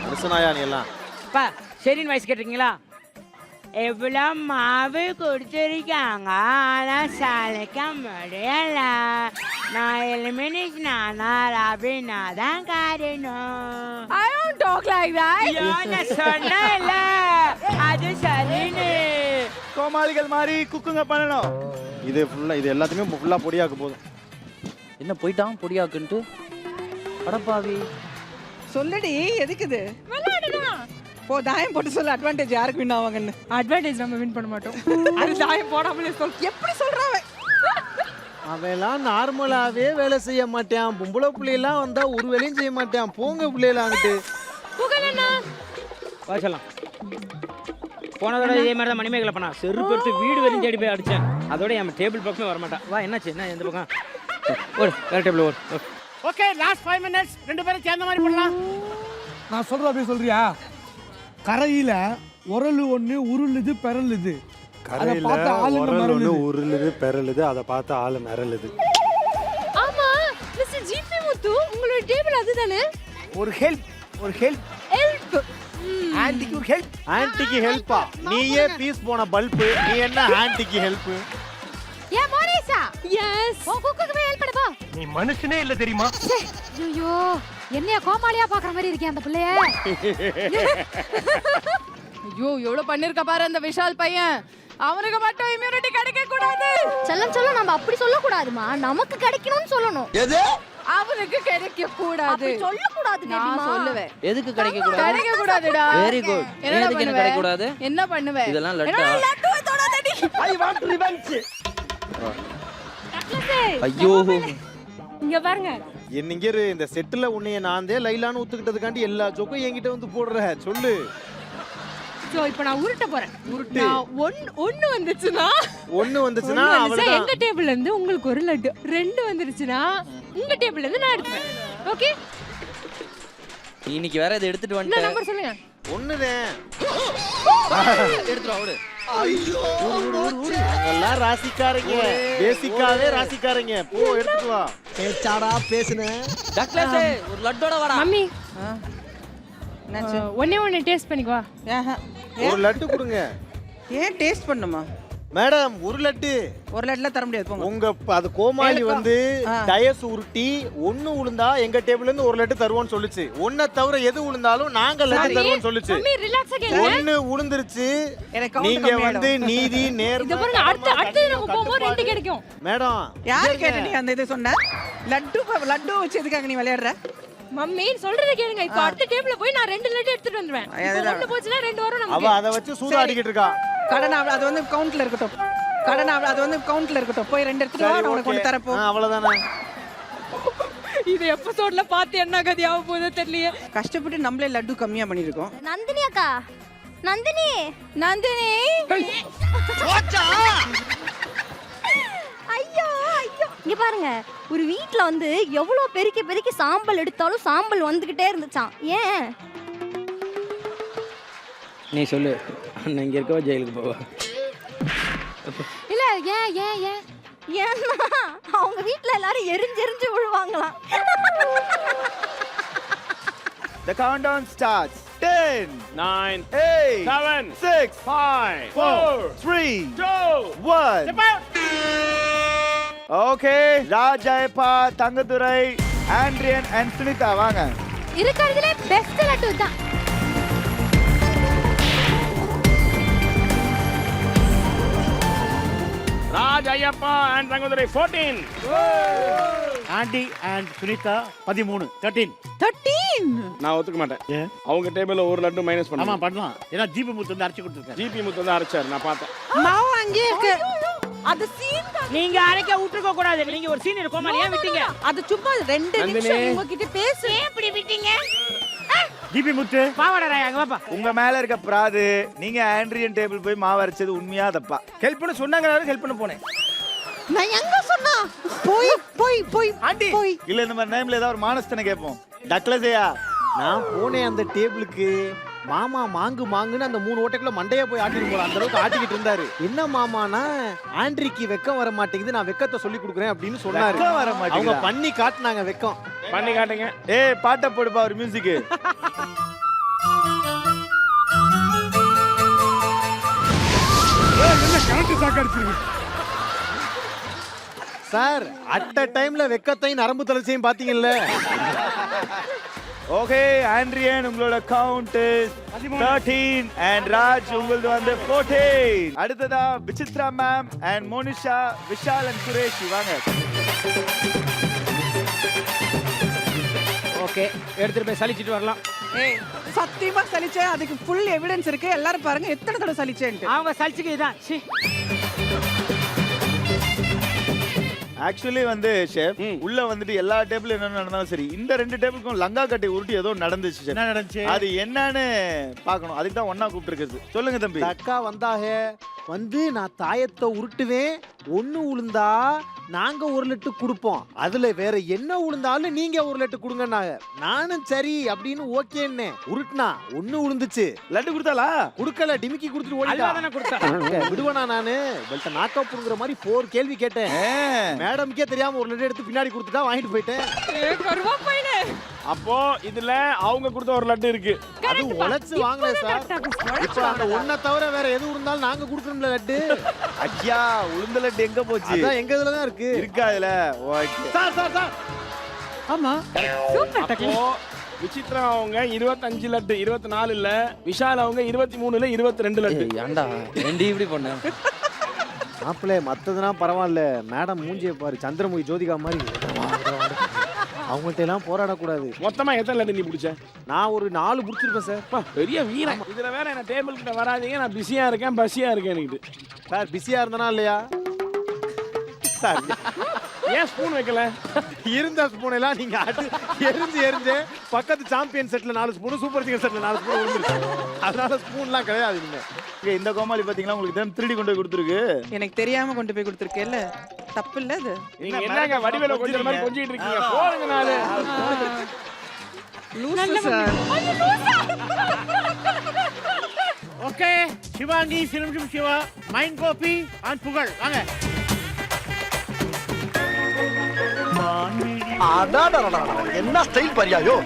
அரசனாயா நீ எல்லாம். அப்பா ஷெரின் வாய்ஸ் கேட்டிருக்கீங்களா? எவ்வளோ மாவு கொடுத்துருக்காங்க ஆனால் சளைக்க முடியல. நான் எலிமினேஷன் ஆனால் அப்படின்னா தான் காரணம். I don't talk like that. நான் சொன்னேன்ல அது சரின்னு. கோமாளிகள் மாதிரி குக்குங்க பண்ணணும். இது ஃபுல்லா இது எல்லாத்தையுமே ஃபுல்லா பொடியாக்க போதும். என்ன போயிட்டான் பொடியாக்குன்ட்டு? அடப்பாவி சொல்லுடி எதுக்கு இது விளையாடுதான். போ தாயம் போட்டு சொல்லு அட்வான்டேஜ் யாருக்கு வின் ஆவாங்கன்னு. அட்வான்டேஜ் நம்ம வின் பண்ண மாட்டோம். அது தாயம் போடாமலே சொல். எப்படி சொல்றான் அவெல்லாம் நார்மலாவே வேலை செய்ய மாட்டான். பொம்பளை பிள்ளையெல்லாம் வந்தா ஒரு வேலையும் செய்ய மாட்டான். போங்க பிள்ளைலாம் அங்கிட்டு. வாசலாம் போன தடவை இதே மாதிரி தான் மணிமேகலை பண்ணா. செருப்பு எடுத்து வீடு வரையும் தேடி போய் அடிச்சேன். அதோட என் டேபிள் பக்கமே வர மாட்டான். வா என்னாச்சு என்ன எந்த பக்கம் ஓடு வேற டேபிள் ஓடு. ஓகே லாஸ்ட் 5 மினிட்ஸ் ரெண்டு பேரும் சேர்ந்த மாதிரி பண்ணலாம். நான் சொல்றேன் அப்படியே சொல்றியா? கரையில உரலு ஒண்ணு உருளுது பெறலுது. கரையில உரல் உருளுது பெறலுது, அதை பார்த்து ஆளு மிரளுது. ஆமா மிஸ்டர் ஜிபி முத்து உங்களோட டேபிள் அதுதானே? ஒரு ஹெல்ப் ஹெல்ப் ஆன்ட்டிக்கு ஒரு ஹெல்ப். ஆன்ட்டிக்கு ஹெல்ப்பா? நீயே பீஸ் போன பல்பு, நீ என்ன ஆன்ட்டிக்கு ஹெல்ப்? ஏ மோனிஷா எஸ் உன் குக்குக்கு போய் ஹெல்ப் பண்ணு. நீ மனுஷனே இல்ல தெரியுமா? ஐயோ என்னைய கோமாளியா பாக்குற மாதிரி இருக்கே அந்த பிள்ளைய. ஐயோ எவ்வளவு பண்ணிருக்க பாரு அந்த விஷால் பையன். அவனுக்கு மட்டும் இம்யூனிட்டி கிடைக்க கூடாது. செல்லம் நம்ம அப்படி சொல்ல கூடாதுமா. நமக்கு கிடைக்கணும்னு சொல்லணும். எது அவனுக்கு கிடைக்க கூடாது சொல்ல கூடாது. நான் சொல்லுவேன். எதுக்கு கிடைக்க கூடாது? கிடைக்க கூடாதுடா. Very good. எதுக்கு என்ன கிடைக்க கூடாது? என்ன பண்ணுவே? இதெல்லாம் லட்டா. லட்டு தொடாதடி. I want revenge. ஐயோ இங்க பாருங்க. என்னங்க இந்த செட்டில் உன்னைய நான் தான் லைலான்னு ஒத்துக்கிட்டதுக்காண்டி எல்லா ஜோக்கும் என்கிட்ட வந்து போடுற சொல்லு. சோ இப்போ நான் உருட்ட போறேன். உருட்டு. ஒன்னு வந்துச்சுனா அவ்வளவுதான். எங்க டேபிள்ல இருந்து உங்களுக்கு ஒரு லட்டு. ரெண்டு வந்துருச்சுனா உங்க டேபிள்ல இருந்து நான் எடுத்துப்பேன். ஓகே இன்னைக்கு வேற இதை எடுத்துட்டு என்ன வந்துட்டேன். நம்பர் சொல்லுங்க. ஒண்ணுதான். எடுத்துட்டு ஓடு. ஐயோ எல்லாம் ராசிக்காரங்க, பேசிக்காவே ராசிக்காரங்க. போ எடுத்துட்டு வா. பேச்சாடா பேசுன. டக்ளஸ் ஒரு லட்டோட வாடா. மம்மி என்னாச்சு? ஒண்ணே டேஸ்ட் பண்ணிக்குவா. ஒரு லட்டு கொடுங்க. ஏன் டேஸ்ட் பண்ணுமா? மேடம் ஒரு லட்டு. ஒரு லட்டுல தர முடியாது போங்க. உங்க அது கோமாளி வந்து டயஸ் உருட்டி ஒண்ணு உளுந்தா எங்க டேபிள்ல இருந்து ஒரு லட்டு தருவோம்னு சொல்லுச்சு. ஒன்ன தவிர எது உளுந்தாலும் நாங்க லட்டு தருவோம்னு சொல்லுச்சு. மம்மி ரிலாக்ஸா கேளுங்க. ஒண்ணு உளுந்துருச்சு. எனக்கு நீங்க வந்து நீதி இத நேர்மை. பாருங்க அடுத்து நம்ம போவோம் ரெண்டு கிடைக்கும். மேடம் யாரு கேட்ட நீ அந்த இதை சொன்ன? லட்டு வச்சு எதுக்காக நீ விளையாடுற? மம்மி சொல்றத கேளுங்க. இப்போ அடுத்த டேபிள்ல போய் நான் ரெண்டு லட்டு எடுத்துட்டு வந்துருவேன். இப்போ ஒண்ணு போச்சுனா ரெண்டு வரும் அவ நமக்கு. அத வச்சு சூதாடிக்கிட்டு இருக்கா. கடன் அது வந்து கவுண்ட்ல இருக்கட்டும். போய் ரெண்டு எடுத்துட்டு வா, நான் உனக்கு கொண்டு தரப்போ. அவ்வளவுதானே. இது எபிசோட்ல பார்த்து என்ன கதையாவ போகுதோ தெரியலையே. கஷ்டப்பட்டு நம்மளே லட்டு கம்மியா பண்ணிருக்கோம். நந்தினி அக்கா நந்தினி ஐயோ இங்க பாருங்க. ஒரு வீட்ல வந்து எவ்வளவு பெருக்கி சாம்பல் எடுத்தாலும் சாம்பல் வந்துகிட்டே இருந்துச்சாம். ஏன் நீ சொல்லு. அண்ணன் இங்க இருக்கவா ஜெயிலுக்கு போவா? இல்ல ஏன்னா அவங்க வீட்ல எல்லாரும் எரிஞ்சு விழுவாங்களாம். The countdown starts. 10, 9 8, 7 6, 5 4, 4 3, 2 1. Okay, Raj Jayappa, Thangadurai, Andrian and Sunitha வாங்க. இருக்கிறதுலே பெஸ்ட் லட்டு தான். Raj Iyappa and Rangadurai 14. ஆண்டி அண்ட் சுனிதா 13 நான் ஒத்துக்க மாட்டேன். அவங்க டேபிள்ல ஒரு லட்டு மைனஸ் ஆமா பண்ணாம பண்ணலாம். ஏன்னா ஜிபி முத்து வந்து அரைச்சு கொடுத்துருக்காரு. ஜிபி முத்து வந்து அரைச்சாரு நான் பார்த்தேன். மாவு அங்கே இருக்கு. அது சீன் நீங்க அரைக்க விட்டுருக்க கூடாது. நீங்க ஒரு சீனியர் கோமாளி ஏன் விட்டீங்க? அது சும்மா 2 நிமிஷம் உங்ககிட்ட பேசு. எப்படி விட்டீங்க? ஜிபி முத்து பாவாடா ராய் அங்க வாப்பா. உங்க மேல இருக்க பிராது நீங்க ஆண்ட்ரியன் டேபிள் போய் மாவு அரைச்சது உண்மையா தப்பா? ஹெல்ப் பண்ண சொன்னாங்க, ஹெல்ப் பண்ண போனேன். நான் எங்க சொன்னா? போய் ஆண்டி இல்ல இந்த மாதிரி நேம்ல ஏதாவது ஒரு மானஸ்தனை கேட்போம். டக்ளஸையா நான் போனேன் அந்த டேபிளுக்கு. மாமா மாங்குன்னு அந்த 3 ஓட்டைக்குள்ள மண்டையா போய் ஆட்டிட்டு போற அந்த அளவுக்கு ஆட்டிக்கிட்டு இருந்தாரு. என்ன மாமானா ஆண்ட்ரிக்கு வெக்கம் வர மாட்டேங்குது, நான் வெக்கத்தை சொல்லி கொடுக்குறேன் அப்படின்னு சொன்னாரு. வெக்கம் வர அவங்க மாட்டேங்குதா? பண்ணி காட்டுனாங்க வெக்கம். பண்ணி காட்டுங்க. ஏய் பாட்டை போடுப்பா ஒரு மியூசிக். என்ன கரெக்ட் சாக்கடிச்சிருக்கு. சார் அட் டைம்ல வெக்கத்தையும் நரம்பு தளர்ச்சியும் பாத்தீங்கல்ல. ஓகே ஆண்ட்ரியன் உங்களோட கவுண்ட் 13 and ராஜ் உங்களது வந்து 14. அடுத்ததா Vichitra ma'am and Monisha, Vishal and Suresh வாங்க. ஓகே எடுத்துட்டு போய் சலிச்சிட்டு வரலாம். ஏய் சத்தியமா சலிச்சேன், அதுக்கு ஃபுல் எவிடன்ஸ் இருக்கு. எல்லாரும் பாருங்க எத்தனை தடவை சலிச்சேன்ட்டு. அவங்க சலிச்சுக்கு இதான். ஆக்சுவலி வந்து ஷெஃப் உள்ள வந்துட்டு எல்லா டேபிள் என்ன நடந்தாலும் சரி, இந்த 2 டேபிளுக்கும் லங்கா கட்டி உருட்டி ஏதோ நடந்துச்சு chef. என்ன நடந்துச்சு? அது என்னன்னு பார்க்கணும். அதுக்கு தான் ஒண்ணா கூப்பிட்டு இருக்குது. சொல்லுங்க தம்பி. அக்கா வந்தாக வந்து நான் தாயத்தை உருட்டுவேன், ஒண்ணு உளுந்தா நாங்க 1 லட்டு கொடுப்போம், அதுல வேற என்ன உளுந்தாலும் நீங்க 1 லட்டு கொடுங்கன்னாங்க. நானும் சரி அப்படின்னு ஓகேன்னு உருட்டுனா 1 உளுந்துச்சு. லட்டு கொடுத்தாளா? குடுக்கல, டிமிக்கி கொடுத்துட்டு அல்வா ஓடிட்டா. தானே கொடுத்தா? விடுவனா நானு பெல்ட்ட நாக் அவுட்ங்கிற மாதிரி 4 கேள்வி கேட்டேன். மேடம்க்கே தெரியாம 1 லட்டு எடுத்து பின்னாடி கொடுத்துட்டா, வாங்கிட்டு போயிட்டேன். அப்போ இதுல அவங்க கொடுத்த ஒரு லட்டு இருக்கு. அது உழைச்சு வாங்கல சார். இப்ப அந்த ஒன்ன தவிர வேற எது இருந்தாலும் நாங்க குடுக்கணும்ல லட்டு. ஐயா உளுந்த லட்டு எங்க போச்சு? அதான் எங்க இதுல தான் இருக்கு. இருக்கா இதுல? ஓகே. Sir sir sir. ஆமா. அப்போ விசித்ரா அவங்க 25 லட்டு, 24 இல்ல. விஷால் அவங்க 23 இல்ல 22 லட்டு. ஏன்டா ரெண்டு இப்படி பண்ண? மாப்பிள்ளை மத்ததுனா பரவாயில்ல, மேடம் மூஞ்சியை பாரு, சந்திரமுகி ஜோதிகா மாதிரி. அவங்கள்ட்ட எல்லாம் போராடக்கூடாது. மொத்தமா எத்தனை லட்டு நீ பிடிச்ச? நான் ஒரு 4 புடிச்சிருப்பேன் சார். பெரிய வீரன். இதுல வேற என்ன டேபிள் கிட்ட வராதீங்க, நான் பிஸியா இருக்கேன், பசியா இருக்கேன் எனக்கு. சார் பிஸியா இருந்தனா இல்லையா சார்? ஏன் ஸ்பூன் வைக்கல? இருந்த ஸ்பூன் எல்லாம் நீங்க எரிஞ்சு பக்கத்து சாம்பியன் செட்ல 4 ஸ்பூன், சூப்பர் சிங்கர் செட்ல 4 ஸ்பூன் விழுந்துருச்சு. அதனால ஸ்பூன்லாம் கிடையாது. இங்க இந்த கோமாளி பாத்தீங்களா, உங்களுக்கு தான் திருடி கொண்டு போய் கொடுத்துருக்கு. எனக்கு தெரியாம கொண்டு போய் கொடுத்துருக்கேல்ல, தப்பு இல்ல அது. நீங்க என்னங்க வடிவேல கொஞ்சம் மாதிரி கொஞ்சிட்டு இருக்கீங்க? போடுங்க நானு. லூசு சார். ஓகே சிவாங்கி, சிலம்ஷம் Siva, mind coffee and Pugazh வாங்க. என்ன ஸ்டைல் பரியாயோ.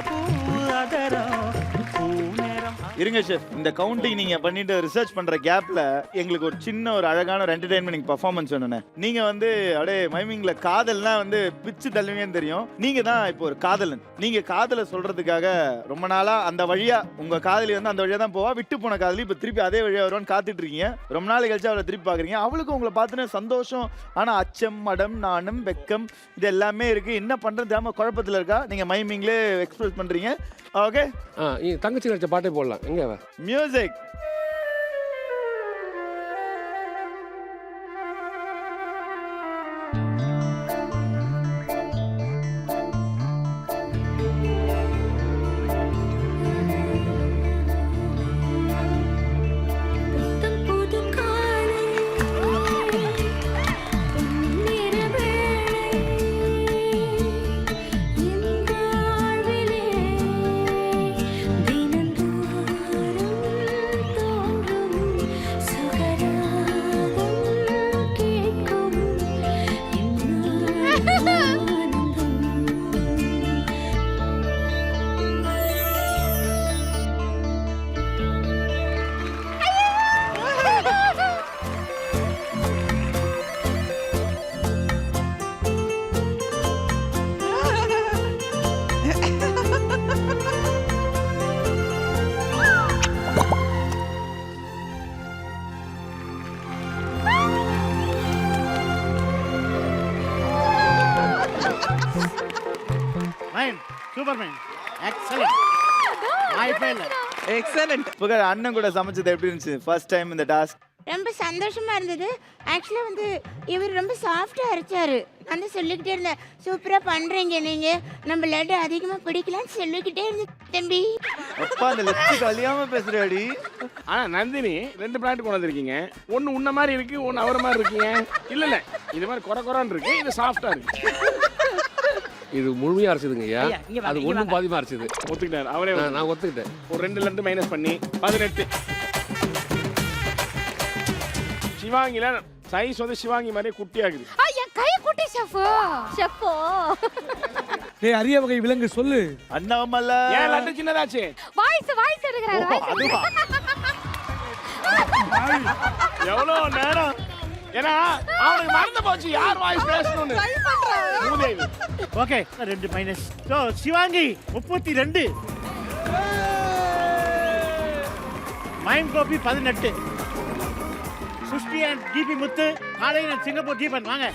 இருங்க ஷெஃப், இந்த கவுண்டிங் நீங்க பண்ணிட்டு ரிசர்ச் பண்ற கேப்ல எங்களுக்கு ஒரு சின்ன ஒரு அழகான ஒரு என்டர்டைன்மெண்ட் பெர்ஃபார்மன்ஸ் வேணும்னே. நீங்க வந்து அப்படியே மைமிங்ல காதல்னா வந்து பிச்சு தள்ளுவீங்கன்னு தெரியும். நீங்க தான் இப்போ ஒரு காதலன். நீங்க காதலை சொல்றதுக்காக ரொம்ப நாளா அந்த வழியா உங்க காதலி வந்து அந்த வழியா தான் போவா. விட்டு போன காதலி இப்ப திருப்பி அதே வழியா வருவான்னு காத்துட்டு இருக்கீங்க. ரொம்ப நாள் கழிச்சு அவளை திருப்பி பாக்குறீங்க. அவளுக்கு உங்களை பார்த்துன்னு சந்தோஷம், ஆனா அச்சம், மடம், நாணம், வெக்கம் இது எல்லாமே இருக்கு. என்ன பண்றது தெரியாம குழப்பத்துல இருக்கா. நீங்க மைமிங்ல எக்ஸ்பிரஸ் பண்றீங்க. ஓகே, தங்கச்சி நடிச்ச பாட்டே போடலாம். எங்க music. Mind super mind. Excellent. வாய்ப்பே இல்ல. எக்ஸலென்ட். புகழ், அண்ணன் கூட சமைச்சது எப்படி இருந்துச்சு ஃபர்ஸ்ட் டைம் இந்த டாஸ்க்? ரொம்ப சந்தோஷமா இருந்தது. ஆக்சுவலாக வந்து இவர் ரொம்ப சாஃப்டாக அரைச்சாரு. வந்து சொல்லிக்கிட்டே இருந்தேன், சூப்பராக பண்ணுறீங்க நீங்கள், நம்ம லட்டு அதிகமாக பிடிக்கலான்னு சொல்லிக்கிட்டே இருந்தேன் தம்பி. அப்பா அந்த லெஃப்ட் கலியாம பேசுறாடி. ஆனா நந்தினி 2 பிளாட் கொண்டு வந்திருக்கீங்க. ஒன்னு உன்ன மாதிரி இருக்கு, ஒன்னு அவர மாதிரி இருக்கீங்க. இல்ல இது மாதிரி குறன்னு இருக்கு, இது சாஃப்டா இருக்கு. இது முழுமையா அரைச்சதுங்க ஐயா. ஐயா, இங்க வாங்க, அது இங்க ஒண்ணும் வாங்க. பாதியமா அரைச்சது. ஒத்துக்கிட்டாரு அவரே. நான் ஒத்துக்கிட்டேன். ஒரு 2 லட்டு மைனஸ் பண்ணி 18. சிவாங்கில சைஸ் வந்து சிவாங்கி மாதிரி குட்டியாகுது. என் கையை கூட்டி ஷெஃபோ ஷெஃபோ. டேய் அரிய வகை விலங்கு சொல்லு. அண்ணாமல்ல ஏன் லட்டு சின்னதாச்சு? வாய்ஸ் எடுக்கிறாரு. அதுவா? எவ்வளவு நேரம்? ஏன்னா அவனுக்கு மறந்து போச்சு யார் வாய்ஸ் பேசணும்னு. மூதேவி. Okay 2 minus. So Shivangi 32, mind coffee 18, சுஷ்டி அண்ட் டிபி முத்து, காலையில் அண்ட் சிங்கப்பூர் தீபன் வாங்க.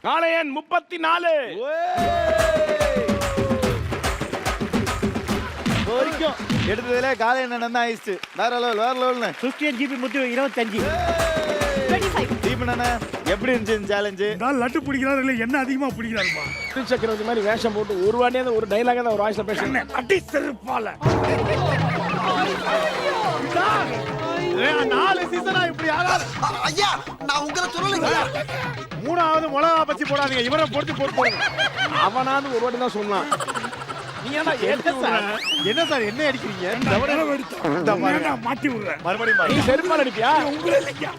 காளையன் 34. வரைக்கும் எடுத்ததுல காலை என்ன தான் ஆயிடுச்சு. வேற லெவல்னு 15 ஜிபி முத்து 25. தீபன் எப்படி இருந்துச்சு இந்த சேலஞ்சு? நான் லட்டு பிடிக்கிறாரு இல்லை என்ன அதிகமா பிடிக்கிறாருமா. சக்கரவர்த்தி மாதிரி வேஷம் போட்டு ஒரு வாட்டியாவது ஒரு டைலாக தான் ஒரு வாய்ஸ்ல பேசுறேன். அடி செருப்பால 4 சீசனா இப்படி ஆகாது. ஐயா நான் உங்களை சொல்லலைங்க. 3வது மிளகா பச்சி போடாதீங்க. இவரை பொறுத்து போடுங்க. அவனாவது ஒரு வாட்டி தான் சொன்னான். நீ ஏன்டா ஏத்து விடுற? என்ன சார் என்ன அடிக்கிறீங்க? மாட்டி விடுறேன். மறுபடியும் நீ செருப்பால் அடிப்பியா? உங்களே இல்லையா.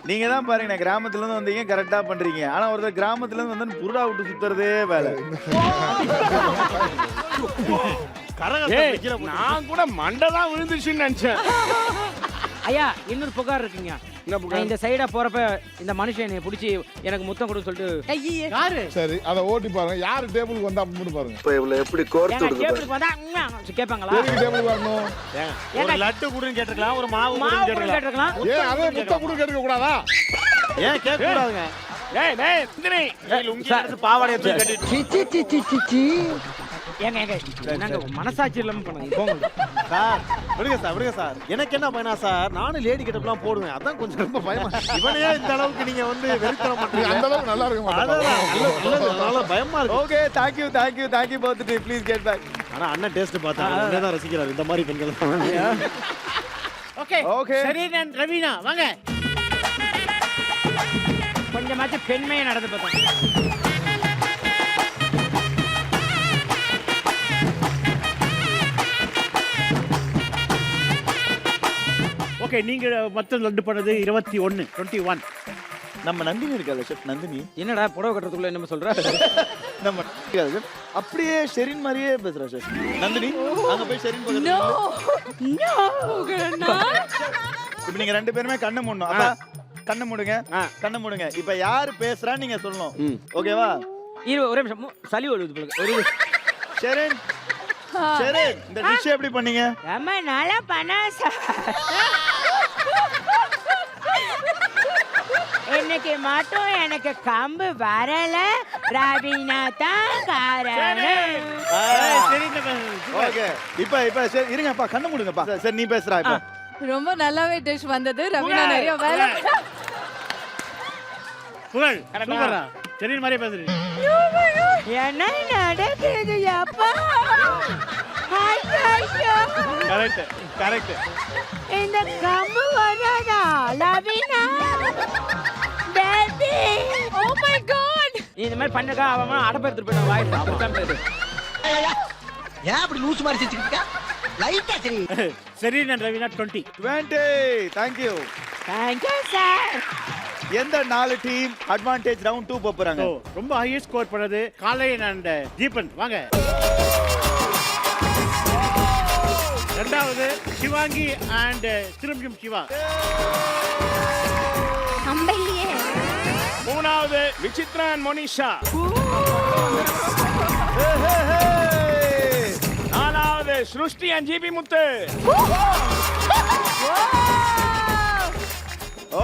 நீங்க தான் பாருங்க, நான் கிராமத்துல இருந்து வந்தீங்க, கரெக்டா பண்றீங்க. ஆனா ஒருத்தர் கிராமத்துல இருந்து வந்து புருடா விட்டு சுத்துறதே வேலை. நான் கூட மண்டை தான் விழுந்துச்சுன்னு நினைச்சேன். ஐயா இன்னொரு புகார் இருக்குங்க. நான் இந்த சைடா போறப்ப இந்த மனுஷன் என்னை பிடிச்சி எனக்கு முத்தம் கொடுன்னு சொல்லிட்டு யாரு? சரி அதை ஓட்டி பாருங்க. யாரு டேபிளுக்கு வந்தா அப்படின்னு பாருங்க. இப்ப இவ்வளவு எப்படி கோர்த்து விடுது டேபிளுக்கு வந்தா கேட்பாங்களா? எதுக்கு டேபிளுக்கு வரணும்? ஒரு லட்டு குடுன்னு கேட்டிருக்கலாம். ஒரு மாவு மாவு குடுன்னு கேட்டிருக்கலாம். கேட்டிருக்கலாம். ஏன் அதே முத்தம் கூட கேட்க கூடாதா? ஏன் கேட்க கூடாதுங்க? டேய் டேய் இந்திரி லுங்கி எடுத்து பாவாடை எடுத்து கட்டிட்டு ஏங்க நாங்க மனசாட்சி இல்லாம பண்ணுங்க போங்க சார். விடுங்க சார். எனக்கு என்ன பயனா சார்? நானும் லேடி கெட்டப்லாம் போடுவேன். அதான் கொஞ்சம் ரொம்ப பயமா. இவனே இந்த அளவுக்கு நீங்க வந்து வெறுத்தர நீ மாட்டீங்க. அந்த அளவுக்கு நல்லா இருக்க அதான் மாட்டேன். நல்ல பயமா இருக்கு. Okay, thank you both. Please get back. ஆனா அண்ணன் டேஸ்ட் பார்த்தா உடனே தான் ரசிக்கிறார் இந்த மாதிரி பெண்கள். ஓகே சரி நான் ரவீனா வாங்க. கொஞ்சமாச்சும் பெண்மையை நடந்து பார்த்தோம். ஓகே நீங்க மொத்தம் லட்டு பண்ணது 21. நம்ம நந்தினி இருக்கால ஷெஃப் நந்தினி. என்னடா புடவை கட்டுறதுக்குள்ள என்ன சொல்ற? நம்ம இருக்கால ஷெஃப் அப்படியே ஷெரின் மாதிரியே பேசுறா ஷெஃப். நந்தினி அங்க போய் ஷெரின் பக்கத்துல. இப்போ நீங்க ரெண்டு பேருமே கண்ணை மூடணும். அப்ப கண்ணை மூடுங்க. கண்ணை மூடுங்க. இப்போ யார் பேசுறா நீங்க சொல்லணும். ஓகேவா? ஒரே நிமிஷம் சளி வருது போல. ஒரு ஷெரின் இந்த டிஷ் எப்படி பண்ணீங்க? அம்மா நல்லா பண்ணா சார். இன்னைக்கு மட்டும் எனக்கு கம்பு வரல. ரவீனா தான் காரணம். ஓகே இப்போ சரி இருங்கப்பா கண்ணை மூடுங்கப்பா. சரி நீ பேசுறா இப்போ. ரொம்ப நல்லாவே டிஷ் வந்தது. ரவீனா நிறைய வேலை. புகழ் சூப்பரா செரின் மாதிரியே பேசுறீங்க. என்ன நடக்குது அப்பா? கரெக்ட். இந்த கம்பு வராதா Raveena? Baby oh my god. நீ இந்த மாதிரி பண்ணக்கா அவன் அடப்பு எடுத்துட்டு போய் வாய். ஏன் அப்படி லூஸ் மாதிரி செஞ்சுக்கிட்ட? லைட்டா சரி. Sherin and Raveena 20. Thank you sir. எந்த 4 டீம் அட்வான்டேஜ் ரவுண்ட் 2 போறாங்க? ரொம்ப ஹையஸ்ட் ஸ்கோர் பண்ணது காளையன் அண்ட் தீபன். வாங்க. இரண்டாவது சிவாங்கி அண்ட் திரும்பியும் சிவா. நம்பலையே. மூணாவது விசித்ரா அண்ட் மோனிஷா. நாலாவது Srushti and GB Muthu.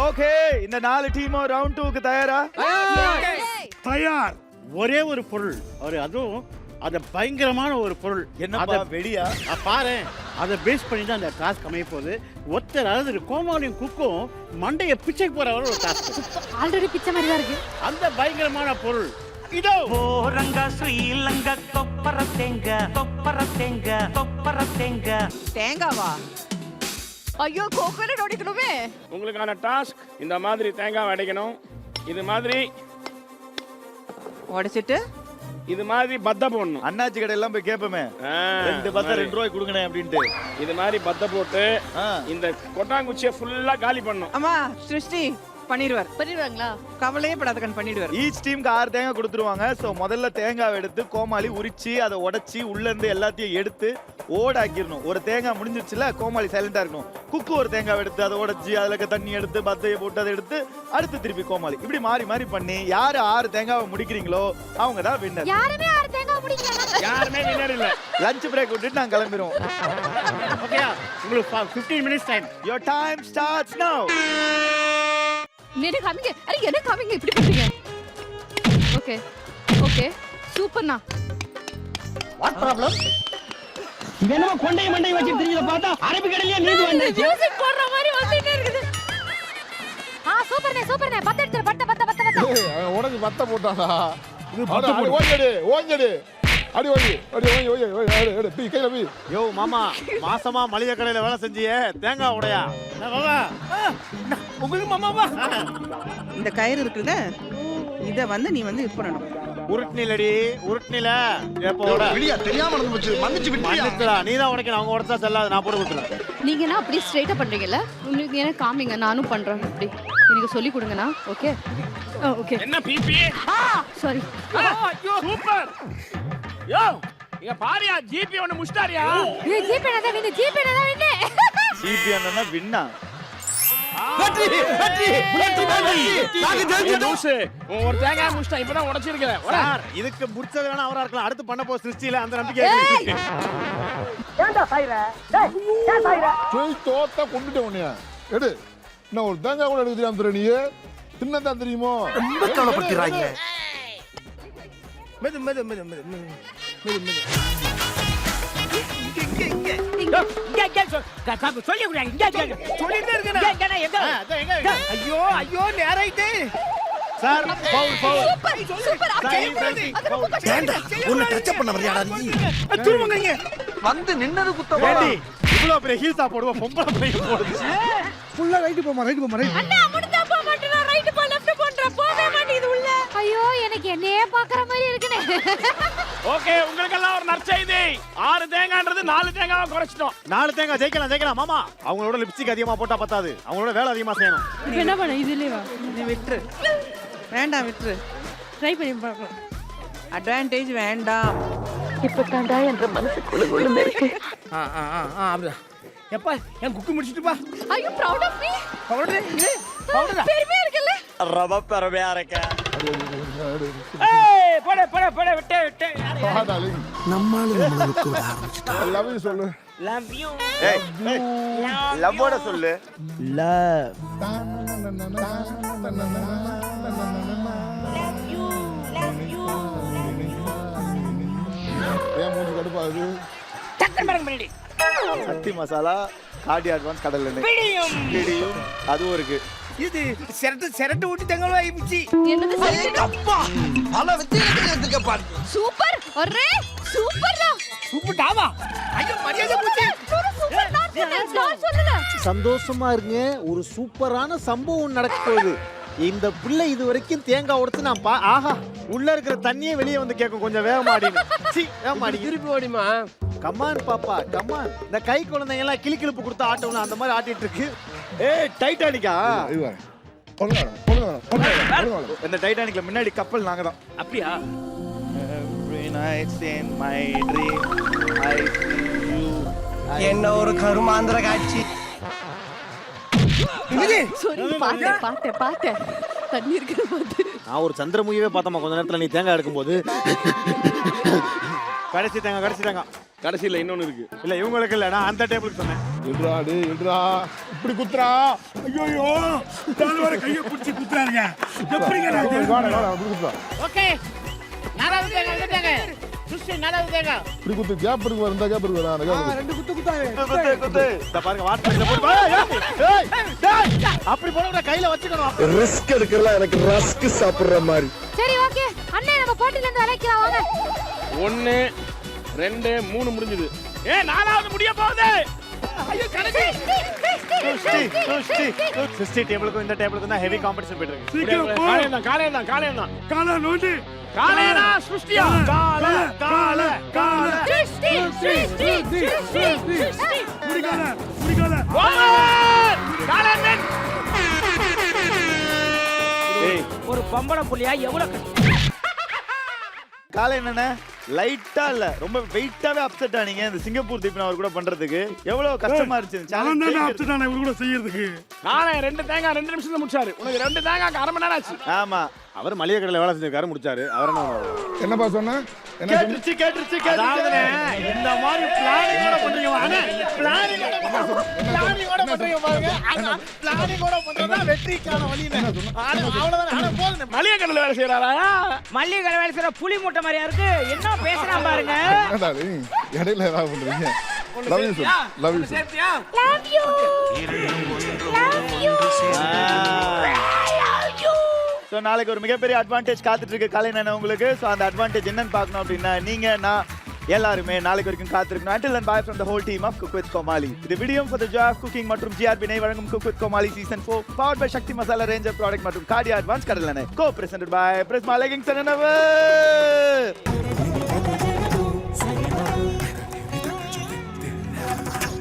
Okay இந்த 4 டீமும் ரவுண்ட் 2க்கு தயாரா? தயார். ஒரே ஒரு பொருள் அதுவும் அது பயங்கரமான ஒரு பொருள். என்னப்பா வெடியா? பாரு அதை பேஸ் பண்ணி தான் அந்த டாஸ்க் அமைய போகுது. ஒருத்தர் அதாவது கோமாளியும் குக்கும் மண்டைய பிச்சை போற ஒரு டாஸ்க். ஆல்ரெடி பிச்சை மாதிரி தான் இருக்கு. அந்த பயங்கரமான பொருள் இதோ. ஓரங்க ஸ்ரீலங்க கொப்பர தேங்க தேங்காவா? ஐயோ கோகனட் ஓடிக்கணுமே. உங்களுக்கான டாஸ்க் இந்த மாதிரி தேங்காய் அடைக்கணும். இது மாதிரி உடைச்சிட்டு இது மாதிரி பத்த போடணும். அண்ணாச்சி கடையெல்லாம் போய் கேட்போமே 2 பத்த 2 ரூபாய் கொடுங்கண்ணே அப்படின்ட்டு. இது மாதிரி பத்த போட்டு இந்த கொட்டாங்குச்சியை ஃபுல்லா காலி பண்ணணும். அம்மா சிருஷ்டி பண்ணிடுவாங்களா? கவலையே படாதக்கன் பண்ணிடுவார். ஈச் டீமுக்கு 6 தேங்காய் கொடுத்துருவாங்க. ஸோ முதல்ல தேங்காய் எடுத்து கோமாளி உரிச்சு அதை உடைச்சி உள்ள இருந்து எல்லாத்தையும் எடுத்து ஓடாக்கிடணும். ஒரு தேங்காய் முடிஞ்சிருச்சுல கோமாளி சைலண்டா இருக்கணும். குக்கு ஒரு தேங்காய் எடுத்து அதை உடைச்சி அதுல இருக்க தண்ணி எடுத்து பத்தையை போட்டு அதை எடுத்து அடுத்து திருப்பி கோமாளி இப்படி மாறி மாறி பண்ணி யாரு 6 தேங்காவை முடிக்கிறீங்களோ அவங்க தான் வின்னர். யாருமே 6 தேங்காய் முடிக்கல. யாருமே வின்னர் இல்ல. லஞ்ச் பிரேக் விட்டுட்டு நாங்க கிளம்பிடுவோம். ஓகே உங்களுக்கு 15 minutes time. Your time starts now. நீங்க காமிங்க. அரே என்ன காமிங்க இப்படி பண்றீங்க? ஓகே ஓகே சூப்பர்ண்ணா. What problem? என்னமோ கொண்டை மண்டை வச்சு தெரிஞ்சத பார்த்தா அரபி கடலையே நீந்து வந்தாச்சு. மியூசிக் போடுற மாதிரி வந்துட்டே இருக்குது. சூப்பர்ண்ணே பத்த எடுத்து பத்த. உனக்கு பத்த போட்டானா? இது பத்த போடு. ஓஞ்சடி அடி ஓடி பீ கையில பீ. யோ மாமா, மாசமா மளிகை கடையில வேலை செஞ்சியே, தேங்காய் உடையா? உங்களுக்கு மாமாவா? இந்த கயிறு இருக்குல்ல, இதை வந்து நீ வந்து இது பண்ணணும். உருட்டுனிலடி உருட்டுனில எப்போட தெரியாம நடந்து போச்சு. மன்னிச்சு மன்னிச்சுடா. நீ தான் உடைக்கணும், அவங்க உடைச்சா செல்லாது. நான் போட்டு கொடுத்துறேன். நீங்க என்ன அப்படி ஸ்ட்ரைட்டா பண்றீங்கல்ல? உங்களுக்கு எனக்கு காமிங்க, நானும் பண்றேன். அப்படி எனக்கு சொல்லி கொடுங்கண்ணா. Okay okay. என்ன பிபி? சாரி. சூப்பர். யோ இங்க பாரியா, ஜிபி ஒன்னு முஸ்டாரியா? ஜிபே நான் வின்னு. சிபி அண்ணனா வின்னா. ஒரு தேங்காய் முஸ்டா இப்பதான் உடைச்சிருக்கேன். சார், இதுக்கு முடிச்சது வேணா அவரா இருக்கலாம். அடுத்து பண்ண போ சிருஷ்டியில அந்த நம்பிக்கை இருக்கு. போய் தோத்தா கொண்டுட்டே உன்னைய. எடு. என்ன ஒரு தேங்காய் கூட எடுக்க தெரியாம நீ? தின்னதான் தெரியுமோ? ரொம்ப கவலைப்படுத்துறாங்க. மெது சொல்லி ஐயோ நேராயிட்டே. சார் பவுல் உன்னை டச் பண்ண வரையாடா நீ? திரும்பங்க வந்து நின்னது குத்தம். ஏண்டி இவ்வளவு பெரிய ஹீல்ஸா போடுவோம், பொம்பளை பையன் போடுது. ஃபுல்லா ரைட் போமா. அண்ணா முடிஞ்சா போக மாட்டேனா? ரைட் போ லெஃப்ட் போன்ற போவே மாட்டேங்குது உள்ள. ஐயோ எனக்கு என்னையே பார்க்குற மாதிரி இருக்குனே. ஓகே, உங்களுக்கெல்லாம் ஒரு நற்செய்தி. 6 தேங்காய்ன்றது 4 தேங்காவா குறைச்சிட்டோம். 4 தேங்காய் ஜெயிக்கலாம் மாமா. அவங்களோட லிப்ஸ்டிக் அதிகமா போட்டா பத்தாது, அவங்களோட வேலை அதிகமா செய்யணும். இப்போ என்ன பண்ண? இதுலயே வா. நீ விட்டுரு, வேண்டாம் விட்டுரு. ட்ரை பண்ணி பார்க்கலாம். அட்வான்டேஜ் வேண்டாம். இப்போ தாண்டா என்ற மனசுக்குள்ள ஒண்ணு இருக்கு. அப்படிதான். எப்பா என் குக்கு முடிச்சிட்டுப்பா. Are you proud of me? பவுடரா? பெருமையா இருக்குல்ல? ரொம்ப பெருமையா இருக்க. ஏய் போட விட்டு. நம்மளுக்கு லவ் யூ சொல்லு. Love you. ஏய் லவ்வோட சொல்லு. லவ். ஏன் மூஞ்சி கடுப்பாகுது? டக்கர் மரங்க பண்ணி. சக்தி மசாலா, கார்டி அட்வான்ஸ், கடல் எண்ணெய், பிடியும் அதுவும் இருக்கு. இது சிரட்டு ஊட்டி தேங்காய் ஆயிடுச்சு. என்னது செஞ்சு? அப்பா பல வித்தியாசத்துக்கு பாருங்க. சூப்பர். ஒரே சூப்பர்டா. சூப்பர் டாவா. ஐயோ மரியாதை போச்சு. சூப்பர் நான் சொல்லுங்க. சந்தோஷமா இருங்க, ஒரு சூப்பரான சம்பவம் நடக்க போகுது. இந்த பிள்ளை இது வரைக்கும் தேங்காய் உடைச்சு நான் ஆஹா உள்ள இருக்கிற தண்ணியே வெளியே வந்து கேட்கும். கொஞ்சம் வேகமாடின்னு வேகமாடி திருப்பி ஓடிமா. கமான் பாப்பா கமான். இந்த கை குழந்தைங்க எல்லாம் கிளிக்கிழப்பு கொடுத்து ஆட்டம்ல அந்த மாதிரி ஆட்டிட்டு இருக்கு. ஏய் டைட்டானிக்கா? இந்த டைட்டானிக்ல முன்னாடி கப்பல் நாங்க தான். அப்படியா? Every night in my dream I see you. என்ன ஒரு கருமாந்திர காட்சி. சாரி பாட்டு தண்ணி இருக்கிற போது. நான் ஒரு சந்திரமுகியே பார்த்தமா கொஞ்ச நேரத்துல நீ தேங்காய் எடுக்கும்போது. கடைசி தேங்காய். கடைசியில இன்னொன்னு இருக்கு. இல்ல இவங்களுக்கு இல்ல, நான் அந்த டேபிளுக்கு சொன்னேன். இல்ரா இப்படி குத்துறா. ஐயோ தாழ்வார கையை பிடிச்சி குத்துறாருங்க. எப்படிங்க நான் அப்படி குத்துறா. ஓகே. நாலாவது தேங்காய். சுஷ்டி நாலாவது தேங்காய். இப்படி குத்து. கேப் இருக்கு வர. இந்த கேப் இருக்கு வர. அந்த கேப். ரெண்டு குத்து குத்தாரு. குத்து இந்த பாருங்க வாட்டர்ல போட்டு டேய் அப்படி போட கையில வச்சுக்கணும். ரிஸ்க் எடுக்கறல எனக்கு ரஸ்க் சாப்பிடுற மாதிரி. சரி ஓகே அண்ணே நம்ம போட்டில இருந்து அழைக்கலாம் வாங்க. 1 2 3 முடிஞ்சது. நாலாவது முடிய போகுது. ஐயோ கடைசி. சிஸ்டி டேபிளுக்கும் இந்த டேபிளுக்கும் தான் ஹெவி காம்படிஷன் போயிட்டு இருக்கு. சீக்கிரம் போ. காலையில தான். காலா நோண்டி. காலையில சுஷ்டியா. கால சிருஷ்டி முடிக்காத. ஓவர். காலையன். ஏய் ஒரு பொம்பளை புள்ளியா எவ்வளவு காலை என்னண்ணே லைட்டா இல்ல ரொம்ப வெயிட்டாவே அப்செட் ஆனீங்க இந்த சிங்கப்பூர் தீபன் அவர் கூட பண்றதுக்கு. எவ்வளவு கஷ்டமா இருந்துச்சு நான் தானே அப்செட் ஆனேன் இவரு கூட செய்யறதுக்கு. காலை 2 தேங்காய் 2 நிமிஷத்துல முடிச்சாரு. உனக்கு 2 தேங்காய்க்கு 1/2 மணி நேரம் ஆச்சு. ஆமா அவர் மளிகை கடையில் வேலை செஞ்சிருக்காரு, முடிச்சாரு. அவர் என்ன என்னப்பா சொன்ன என்ன சொன்ன? கேட்டுருச்சு அதாவதுண்ணே, இந்த மாதிரி பிளானிங்கோட பண்றீங்க அண்ணே, பிளானிங்கோட பண்றீங்க பாருங்க. ஆனா பிளானிங்கோட பண்றதா வெற்றிக்கான வழினே. அவ்வளவுதான். ஆனா போதும். மளிகை கடையில் வேலை செய்யறாரா? மல்லிகை கடை வேலை செய்யற புலி மூட்டை மாதிரியா இருக்கு. என்ன பேசுறான் பாருங்க. என்னடா இது? இடையில ஏதாவது பண்றீங்க? Love you sir, love you sir. Love you love you so நாளைக்கு ஒரு மிகப்பெரிய அட்வான்டேஜ் காத்துட்டு இருக்கு கலைஞன் உங்களுக்கு. ஸோ அந்த அட்வான்டேஜ் என்னன்னு பார்க்கணும் அப்படின்னா நீங்க நான் எல்லாருமே நாளைக்கு வரைக்கும் காத்திருக்கணும். Until then, bye from the whole team of Cook with Komali. இது video for the joy of cooking மற்றும் GRB நெய் வழங்கும் Cook with Komali season 4 powered by Shakti Masala Ranger product மற்றும் Cardia Advance கடல் எண்ணெய் co-presented by Prisma Leggings and Another.